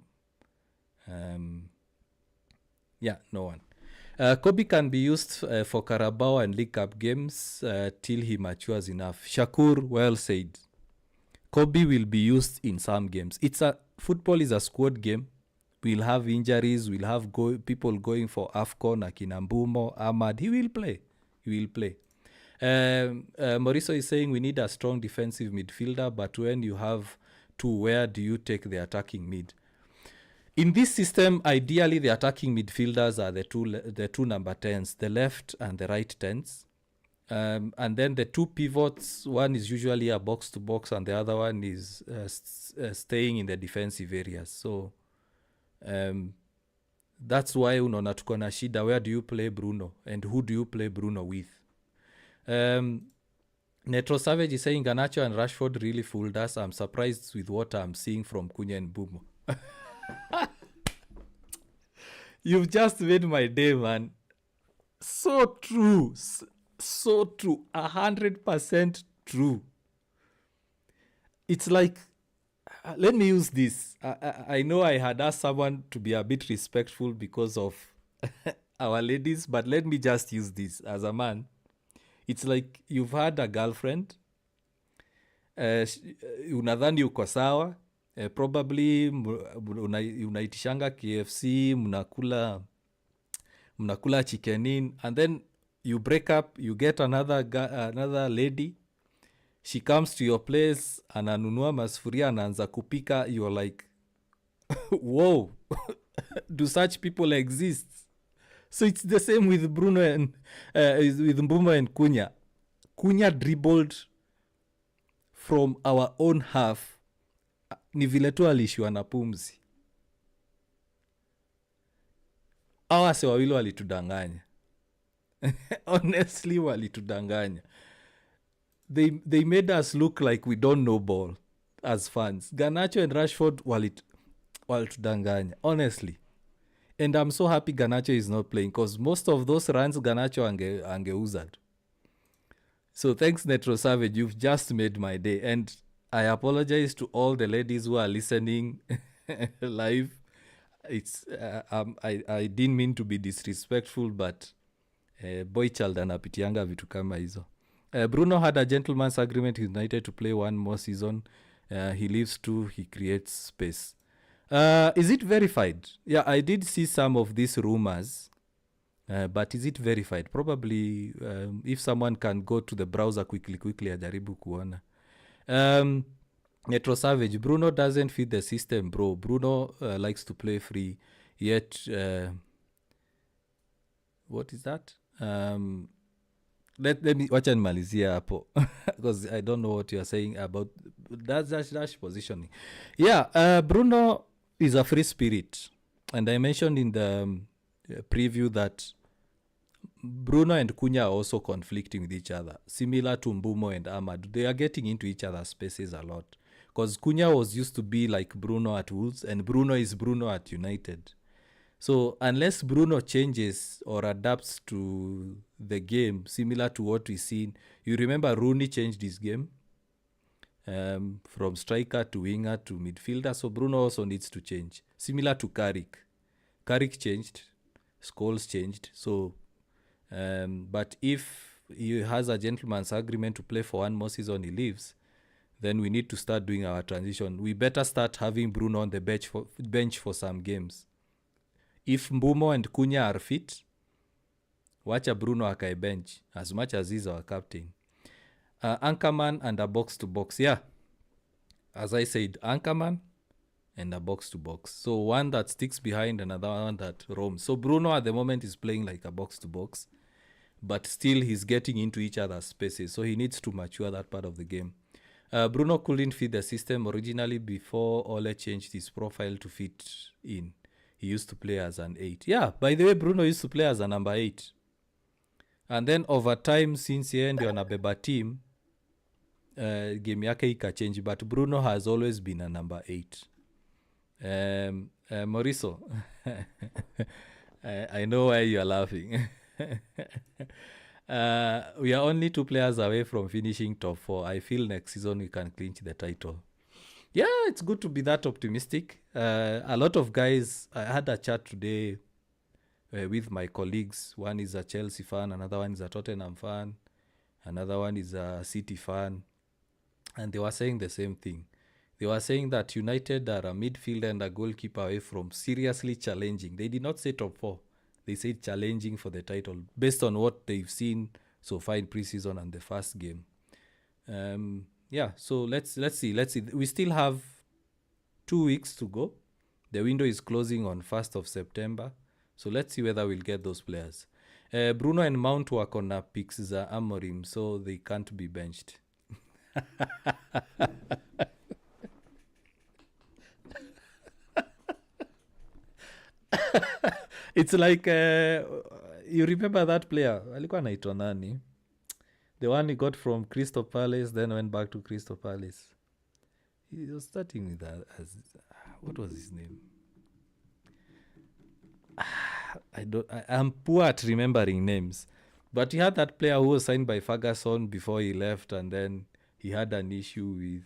Yeah, no one. Kobe can be used for Carabao and League Cup games till he matures enough. Shakur, well said. Kobe will be used in some games. Football is a squad game. We'll have injuries. We'll have people going for AFCON, Akinambumo, Ahmad. He will play. Mauricio is saying we need a strong defensive midfielder, but when you have 2, where do you take the attacking mid? In this system, ideally the attacking midfielders are the two number 10s, the left and the right 10s. And then the 2 pivots, one is usually a box-to-box and the other one is staying in the defensive areas. So that's why unaona tuko na shida. Where do you play Bruno? And who do you play Bruno with? Netro Savage is saying Garnacho and Rashford really fooled us. I'm surprised with what I'm seeing from Cunha and Bumo. You've just made my day, man. So true. So true. 100% true. It's like, let me use this. I know I had asked someone to be a bit respectful because of our ladies, but let me just use this as a man. It's like you've had a girlfriend, unadhani uko sawa, probably unaitishanga KFC, mnakula chicken in, and then you break up, you get another lady, she comes to your place, ananunua masufuria, anaanza kupika, you're like, whoa, do such people exist? So it's the same with Bruno and with Mbuma and Cunha. Cunha dribbled from our own half. Ni vile tu alishiwa na pumzi. Hawa se wawili walitudanganya. Honestly, walitudanganya. They made us look like we don't know ball as fans. Garnacho and Rashford Waltudanganya, honestly. And I'm so happy Garnacho is not playing because most of those runs Garnacho angeuza. So thanks, Netro Savage. You've just made my day. And I apologize to all the ladies who are listening live. It's I didn't mean to be disrespectful, but boy child anapitianga vitu kama hizo. Bruno had a gentleman's agreement with United to play one more season. He leaves 2, he creates space. Is it verified? Yeah, I did see some of these rumors. But is it verified? Probably, if someone can go to the browser quickly, ajaribu kuona. Netro Savage, Bruno doesn't fit the system, bro. Bruno likes to play free, yet... what is that? Let me wacha nimalizia hapo because I don't know what you are saying about dash positioning. Yeah, Bruno is a free spirit, and I mentioned in the preview that Bruno and Cunha are also conflicting with each other, similar to Mbumo and Ahmad. They are getting into each other's spaces a lot because Cunha was used to be like Bruno at Wolves, and Bruno is Bruno at United. So unless Bruno changes or adapts to the game, similar to what we've seen, you remember Rooney changed his game from striker to winger to midfielder. So Bruno also needs to change, similar to Carrick. Carrick changed, Scholes changed. So, but if he has a gentleman's agreement to play for one more season, he leaves, then we need to start doing our transition. We better start having Bruno on the bench for some games. If Mbumo and Cunha are fit, wacha Bruno akae bench as much as he's our captain. Anchorman and a box-to-box. Yeah, as I said, Anchorman and a box-to-box. So one that sticks behind, another one that roams. So Bruno at the moment is playing like a box-to-box, but still he's getting into each other's spaces. So he needs to mature that part of the game. Bruno couldn't fit the system originally before Ole changed his profile to fit in. He used to play as an 8. Yeah, by the way, Bruno used to play as a number 8. And then over time, since yeye ndio anabeba team, game yake ikachange. But Bruno has always been a number 8. Mauricio, I know why you are laughing. We are only 2 players away from finishing top 4. I feel next season we can clinch the title. Yeah, it's good to be that optimistic. A lot of guys, I had a chat today with my colleagues. One is a Chelsea fan, another one is a Tottenham fan, another one is a City fan. And they were saying the same thing. They were saying that United are a midfielder and a goalkeeper away from seriously challenging. They did not say top 4. They said challenging for the title based on what they've seen so far in preseason and the first game. Yeah, so let's see. We still have 2 weeks to go. The window is closing on 1st of September. So let's see whether we'll get those players. Bruno and Mount work on a picks za Amorim, so they can't be benched. It's like you remember that player alikuwa anaitwa nani, the one he got from Crystal Palace then went back to Crystal Palace. He was starting with that what was his name? I'm poor at remembering names, but he had that player who was signed by Ferguson before he left, and then he had an issue with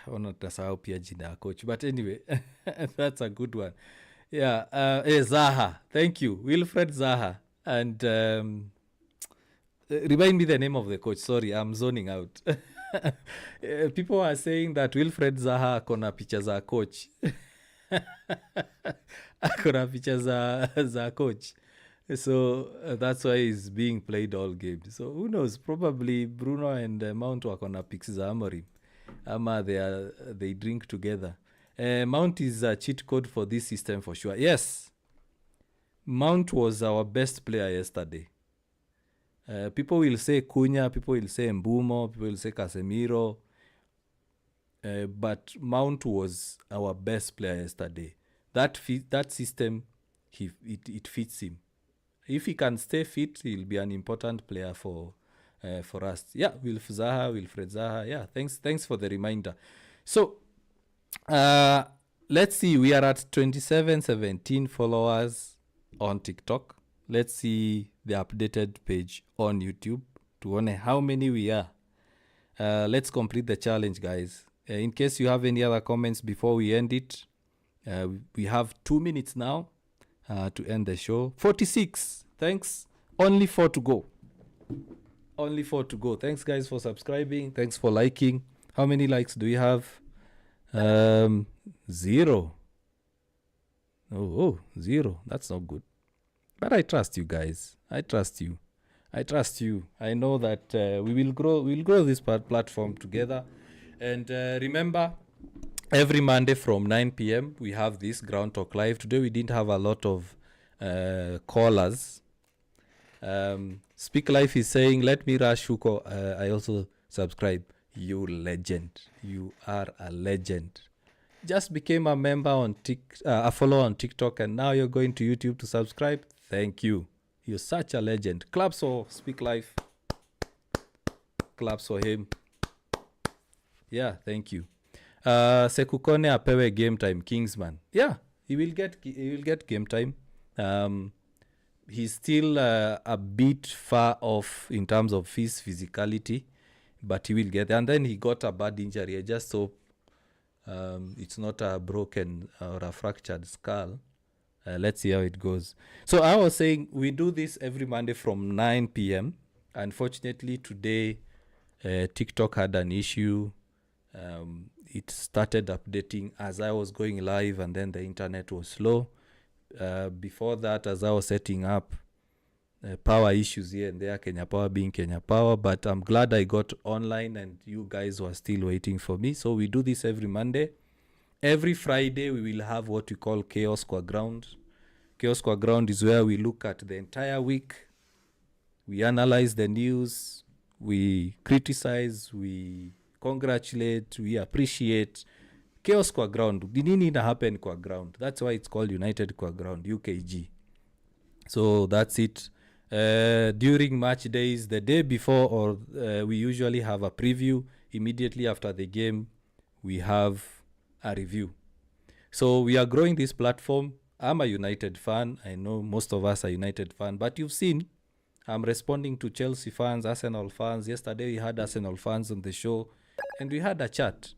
natasahau pia jina ya coach, but anyway that's a good one. Yeah, Zaha, thank you, Wilfred Zaha. And remind me the name of the coach. Sorry, I'm zoning out. People are saying that Wilfred Zaha akona picha za coach. Akona picha za coach. So that's why he's being played all games. So who knows? Probably Bruno and Mount wakona pics za Amorim. Ama they drink together. Mount is a cheat code for this system for sure. Yes, Mount was our best player yesterday. People will say Cunha, people will say Mbumo, people will say Casemiro. But Mount was our best player yesterday. That system, it fits him. If he can stay fit, he'll be an important player for for us. Yeah, Wilfred Zaha. Yeah, thanks for the reminder. So let's see. We are at 2717 followers on TikTok. Let's see the updated page on YouTube to know how many we are. Let's complete the challenge, guys. In case you have any other comments before we end it, we have 2 minutes now to end the show. 46. Thanks. Only 4 to go. Only 4 to go. Thanks, guys, for subscribing. Thanks for liking. How many likes do we have? 0. Oh, 0. That's not good. But I trust you guys. I trust you. I know that we will grow. We'll grow this platform together. And remember, every Monday from 9 p.m. we have this Ground Talk Live. Today we didn't have a lot of callers. Speak Life is saying, let me rush Shuko. I also subscribe. You legend. You are a legend. Just became a member on a follower on TikTok, and now you're going to YouTube to subscribe. Thank you. You're such a legend. Claps for Speak Life. Claps for him. Yeah, thank you. Sekukone apewe game time, Kingsman. Yeah, he will get game time. He's still a bit far off in terms of his physicality, but he will get there. And then he got a bad injury. I just hope it's not a broken or a fractured skull. Let's see how it goes. So I was saying we do this every Monday from 9 p.m. Unfortunately, today TikTok had an issue. It started updating as I was going live, and then the internet was slow. Before that, as I was setting up, power issues here and there, Kenya Power being Kenya Power, but I'm glad I got online and you guys were still waiting for me. So we do this every Monday. Every Friday, we will have what we call Chaos Kwa Ground. Chaos Kwa Ground is where we look at the entire week. We analyze the news. We criticize. We congratulate. We appreciate. Chaos Kwa Ground. Nini na happen Kwa Ground. That's why it's called United Kwa Ground, UKG. So that's it. During match days, the day before, or we usually have a preview. Immediately after the game, we have a review. So we are growing this platform. I'm a United fan. I know most of us are United fan, but you've seen I'm responding to Chelsea fans, Arsenal fans. Yesterday we had Arsenal fans on the show and we had a chat.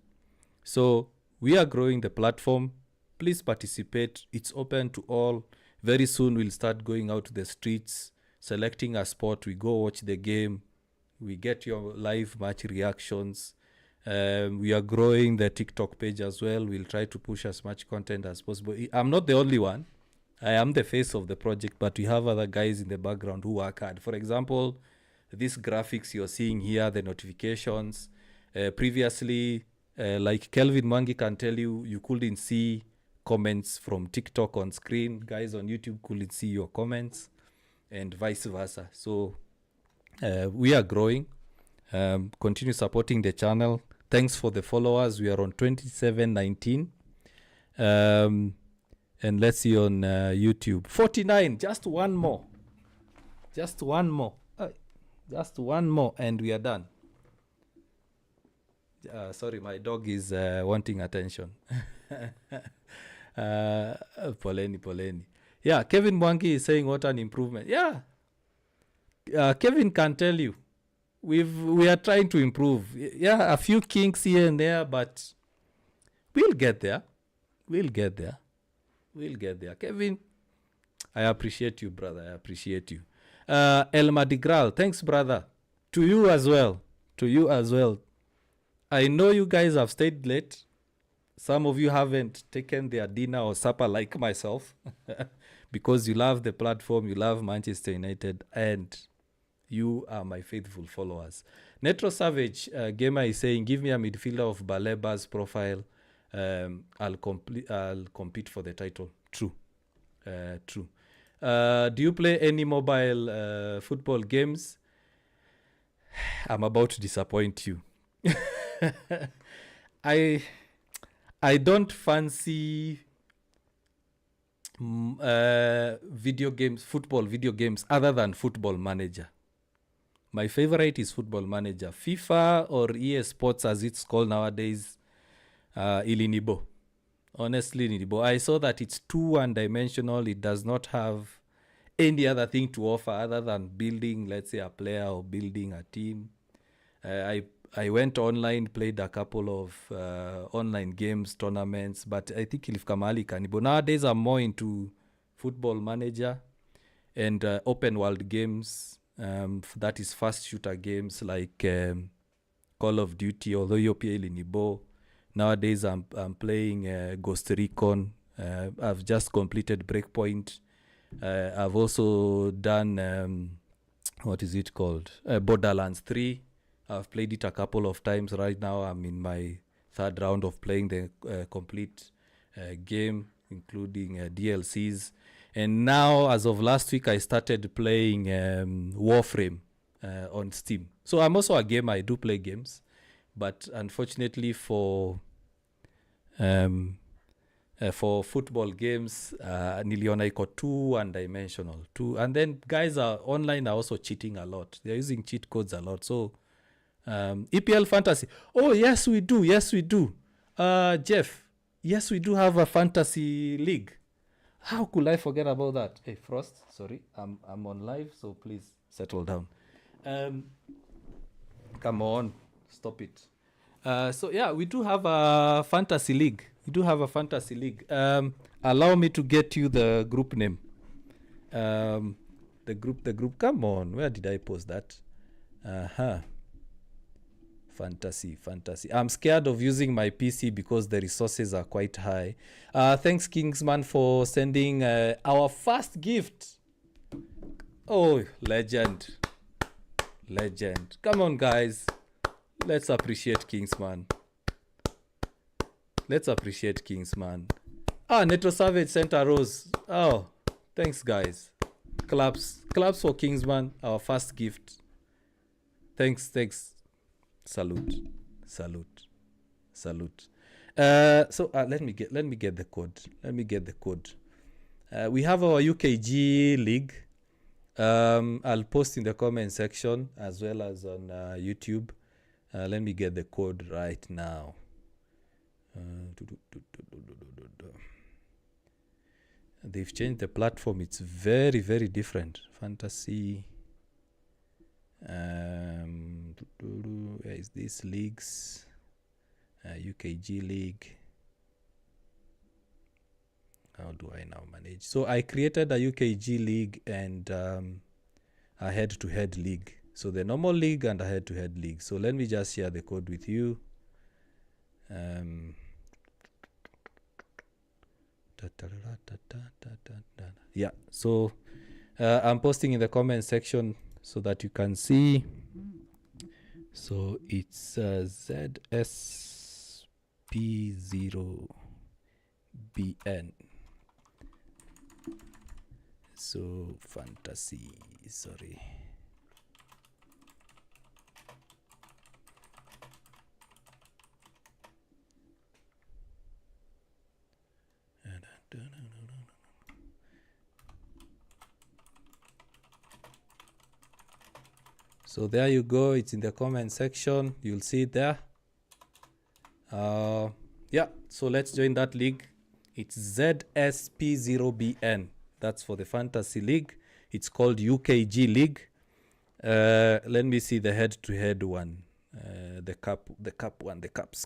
So we are growing the platform. Please participate. It's open to all. Very soon we'll start going out to the streets, selecting a spot. We go watch the game. We get your live match reactions. We are growing the TikTok page as well. We'll try to push as much content as possible. I'm not the only one. I am the face of the project, but we have other guys in the background who work hard. For example, these graphics you're seeing here, the notifications. Previously, like Kelvin Mwangi can tell you, you couldn't see comments from TikTok on screen. Guys on YouTube couldn't see your comments, and vice versa. So we are growing. Continue supporting the channel. Thanks for the followers. We are on 2719. And let's see on YouTube. 49. Just one more. Just one more. Just one more and we are done. Sorry, my dog is wanting attention. Poleni. Yeah, Kevin Mwangi is saying what an improvement. Yeah. Kevin can tell you. We are trying to improve. Yeah, a few kinks here and there, but we'll get there. We'll get there. Kevin, I appreciate you, brother. I appreciate you. El Madigral, thanks, brother. To you as well. I know you guys have stayed late. Some of you haven't taken their dinner or supper like myself because you love the platform, you love Manchester United, and you are my faithful followers. Netro Savage Gamer is saying, give me a midfielder of Baleba's profile. I'll compete for the title. True. Do you play any mobile football games? I'm about to disappoint you. I don't fancy video games, football video games, other than Football Manager. My favorite is Football Manager. FIFA or EA Sports, as it's called nowadays, ilinibo. Honestly, ilinibo. I saw that it's too one-dimensional. It does not have any other thing to offer other than building, let's say, a player or building a team. I went online, played a couple of online games, tournaments, but I think ilifika mahali kanibo. Nowadays, I'm more into Football Manager and open world games. That is fast shooter games like Call of Duty, although hiyo pia ilinibo. Nowadays, I'm playing Ghost Recon. I've just completed Breakpoint. I've also done, what is it called? Borderlands 3. I've played it a couple of times. Right now, I'm in my third round of playing the complete game, including DLCs. And now, as of last week, I started playing Warframe on Steam. So I'm also a gamer. I do play games. But unfortunately for football games, niliona iko too one-dimensional. And then guys are online are also cheating a lot. They're using cheat codes a lot. So EPL Fantasy. Oh, yes, we do. Yes, we do. Jeff, yes, we do have a fantasy league. How could I forget about that? Hey, Frost, sorry. I'm on live, so please settle down. Come on. Stop it. So yeah, we do have a fantasy league. Allow me to get you the group name. The group. Come on, where did I post that? Fantasy. I'm scared of using my PC because the resources are quite high. Thanks, Kingsman, for sending our first gift. Oh, legend. Come on, guys. Let's appreciate Kingsman. Neto Savage sent a rose. Oh, thanks, guys. Claps for Kingsman, our first gift. Thanks. Salute. So let me get the code. We have our UKG league. I'll post in the comment section as well as on YouTube. Let me get the code right now. They've changed the platform. It's very, very different. Fantasy. Where is this? Leagues. UKG League. How do I now manage? So I created a UKG League and a head-to-head league. So the normal league and a head-to-head league. So let me just share the code with you. Yeah, so I'm posting in the comment section so that you can see. So it's ZSP0BN. So fantasy, sorry. So there you go. It's in the comment section. You'll see it there. Yeah, so let's join that league. It's ZSP0BN. That's for the fantasy league. It's called UKG League. Let me see the head-to-head one. The cup one. The cups.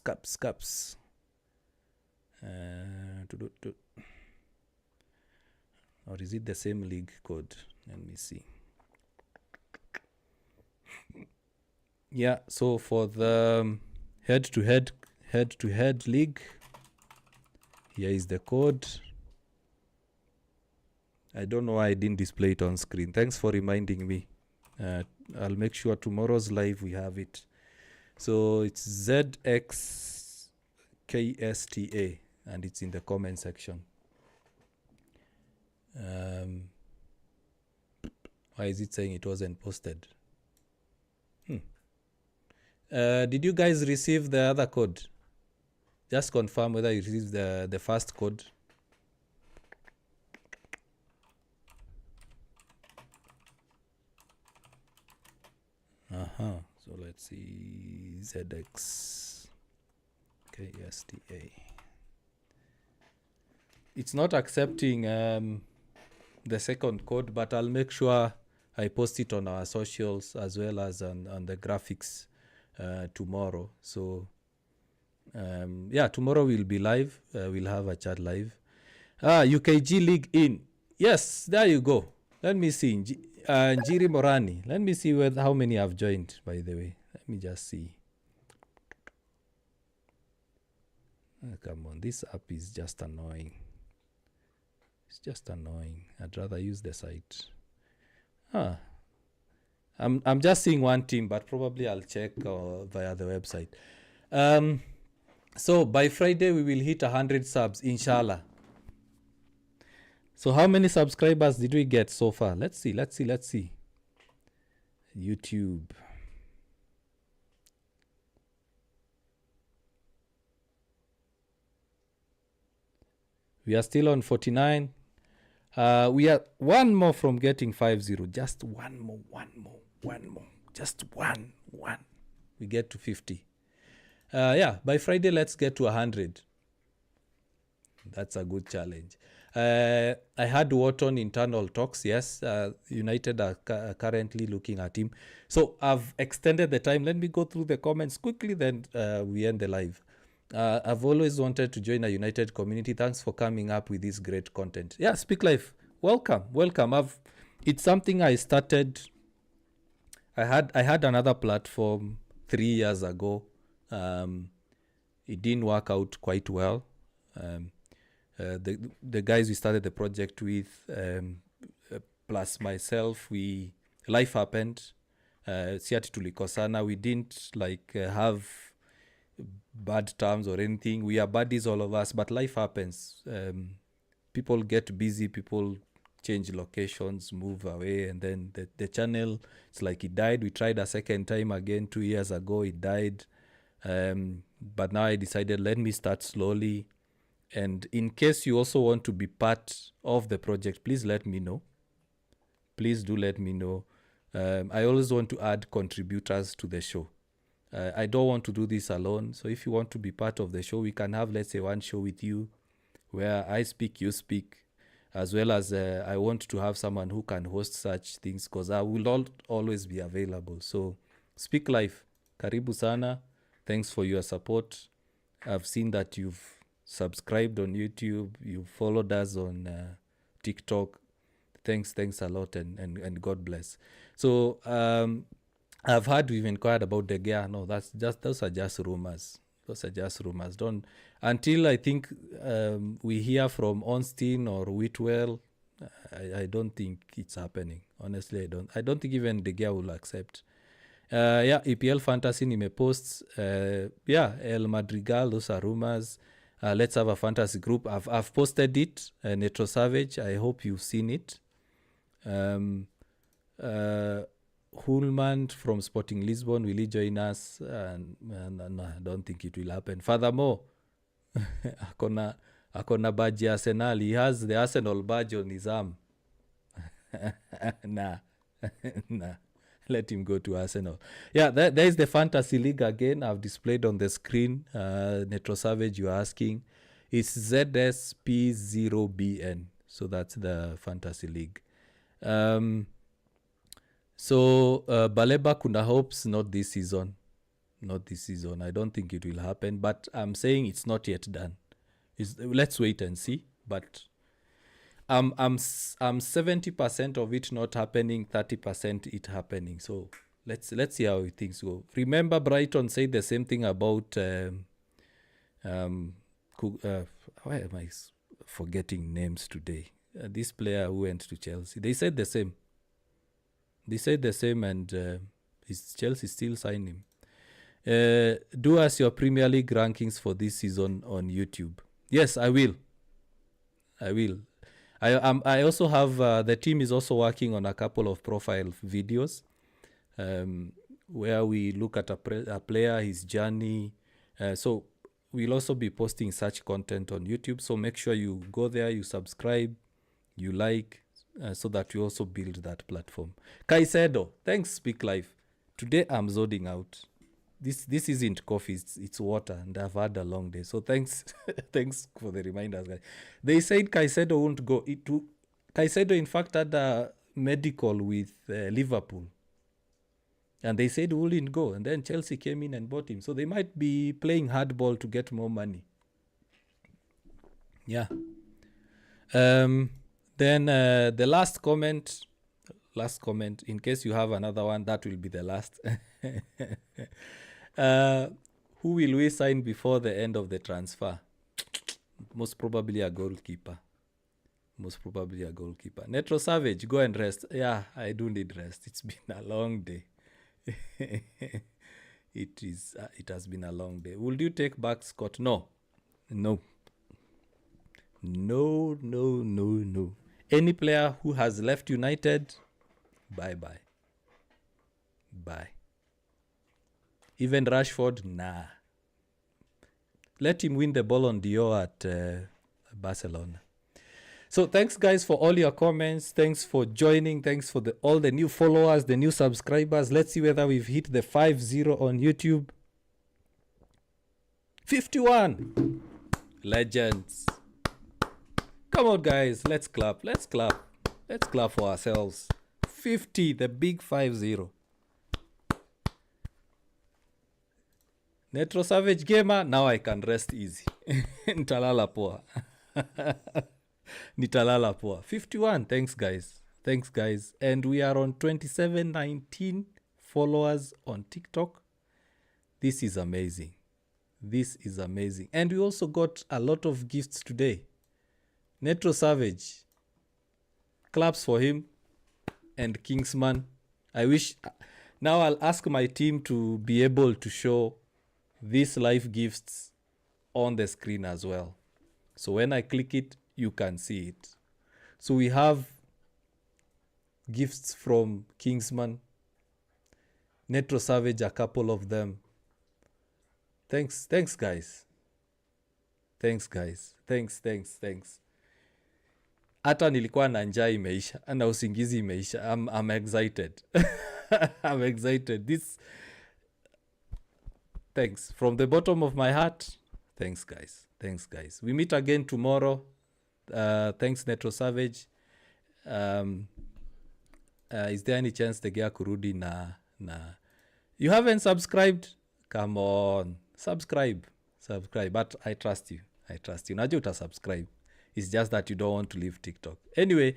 Or is it the same league code? Let me see. Yeah, so for the head-to-head league, here is the code. I don't know why I didn't display it on screen. Thanks for reminding me. I'll make sure tomorrow's live we have it. So it's ZXKSTA and it's in the comment section. Why is it saying it wasn't posted? Did you guys receive the other code? Just confirm whether you received the first code. So let's see. ZX KSTA. It's not accepting the second code, but I'll make sure I post it on our socials as well as on the graphics tomorrow. So tomorrow we'll be live. We'll have a chat live. UKG League in. Yes, there you go. Let me see. Njiri Morani. Let me see how many have joined, by the way. Let me just see. Come on, this app is just annoying. It's just annoying. I'd rather use the site. I'm just seeing one team, but probably I'll check via the website. So by Friday we will hit 100 subs, inshallah. So how many subscribers did we get so far? Let's see. YouTube. We are still on 49. We are one more from getting 50. Just one more. Just one. We get to 50. By Friday, let's get to 100. That's a good challenge. I had Wharton internal talks. Yes, United are currently looking at him. So I've extended the time. Let me go through the comments quickly, then we end the live. I've always wanted to join a United community. Thanks for coming up with this great content. Yeah, Speak Life. Welcome. It's something I started. I had another platform 3 years ago. It didn't work out quite well. The guys we started the project with, plus myself, life happened. Siati tulikosana. We didn't have bad terms or anything. We are buddies, all of us, but life happens. People get busy, people change locations, move away, and then the channel, it's like it died. We tried a second time again 2 years ago, it died. But now I decided, let me start slowly. And in case you also want to be part of the project, please let me know. Please do let me know. I always want to add contributors to the show. I don't want to do this alone. So if you want to be part of the show, we can have, let's say, one show with you where I speak, you speak, as well as I want to have someone who can host such things, because I will always be available. So Speak Life, karibu sana. Thanks for your support. I've seen that you've subscribed on YouTube, you've followed us on TikTok. Thanks a lot, and God bless. So I've heard we've inquired about De Gea. No, those are just rumors. Don't, until I think we hear from Ornstein or Whitwell. I don't think it's happening. Honestly, I don't think even De Gea will accept. EPL Fantasy nimepost. El Madrigal, those are rumors. Let's have a fantasy group. I've posted it. Netro Savage, I hope you've seen it. Hulman from Sporting Lisbon, will he join us? No, I don't think it will happen. Furthermore, akona badge Arsenal. He has the Arsenal badge on his arm. Nah. Let him go to Arsenal. Yeah, there is the Fantasy League again. I've displayed on the screen. Netro Savage, you're asking. It's ZSP0BN. So that's the Fantasy League. Baleba kuna hopes, not this season. I don't think it will happen, but I'm saying it's not yet done. Let's wait and see. But I'm 70% of it not happening, 30% it happening. So let's see how things go. Remember, Brighton said the same thing about why am I forgetting names today? This player who went to Chelsea. They said the same, and Chelsea still signed him. Do us your Premier League rankings for this season on YouTube. Yes, I will. I also have the team is also working on a couple of profile videos where we look at a player, his journey. So we'll also be posting such content on YouTube. So make sure you go there, you subscribe, you like, so that you also build that platform. Caicedo, thanks, Speak Life. Today I'm zoning out. This isn't coffee, it's water, and I've had a long day. So thanks thanks for the reminders, guys. They said Caicedo won't go. Caicedo, in fact, had a medical with Liverpool. And they said he wouldn't go. And then Chelsea came in and bought him. So they might be playing hardball to get more money. Yeah. Then the last comment, in case you have another one, that will be the last. Who will we sign before the end of the transfer? Most probably a goalkeeper. Netro Savage, go and rest. Yeah, I do need rest. It's been a long day. It has been a long day. Would you take back Scott? No. Any player who has left United, bye. Even Rashford, nah. Let him win the Ballon d'Or at Barcelona. So thanks, guys, for all your comments. Thanks for joining. Thanks for all the new followers, the new subscribers. Let's see whether we've hit the 50 on YouTube. 51. Legends. Come on, guys. Let's clap. Let's clap for ourselves. 50, the big 50. Netro Savage Gamer, now I can rest easy. Nitalala poa. 51. Thanks, guys. And we are on 2719 followers on TikTok. This is amazing. And we also got a lot of gifts today. Netro Savage, claps for him, and Kingsman. I wish now I'll ask my team to be able to show these live gifts on the screen as well. So when I click it, you can see it. So we have gifts from Kingsman, Netro Savage, a couple of them. Thanks, guys. Thanks. Hata nilikuwa na njaa imeisha na usingizi imeisha. I'm excited. I'm excited. Thanks from the bottom of my heart. Thanks, guys. We meet again tomorrow. Thanks, Netro Savage. Is there any chance the gear kurudi na you haven't subscribed? Come on, subscribe. But I trust you. Najua uta subscribe. It's just that you don't want to leave TikTok. Anyway,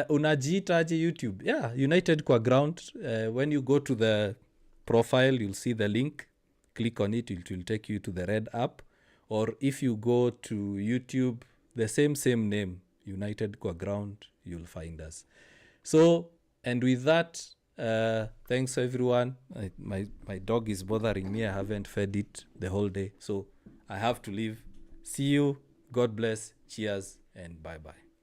unajiitaje YouTube? Yeah, United kwa ground. When you go to the profile, you'll see the link. Click on it. It will take you to the red app. Or if you go to YouTube, the same name, United kwa ground, you'll find us. So, and with that, thanks everyone. My dog is bothering me. I haven't fed it the whole day. So I have to leave. See you. God bless. Cheers and bye-bye.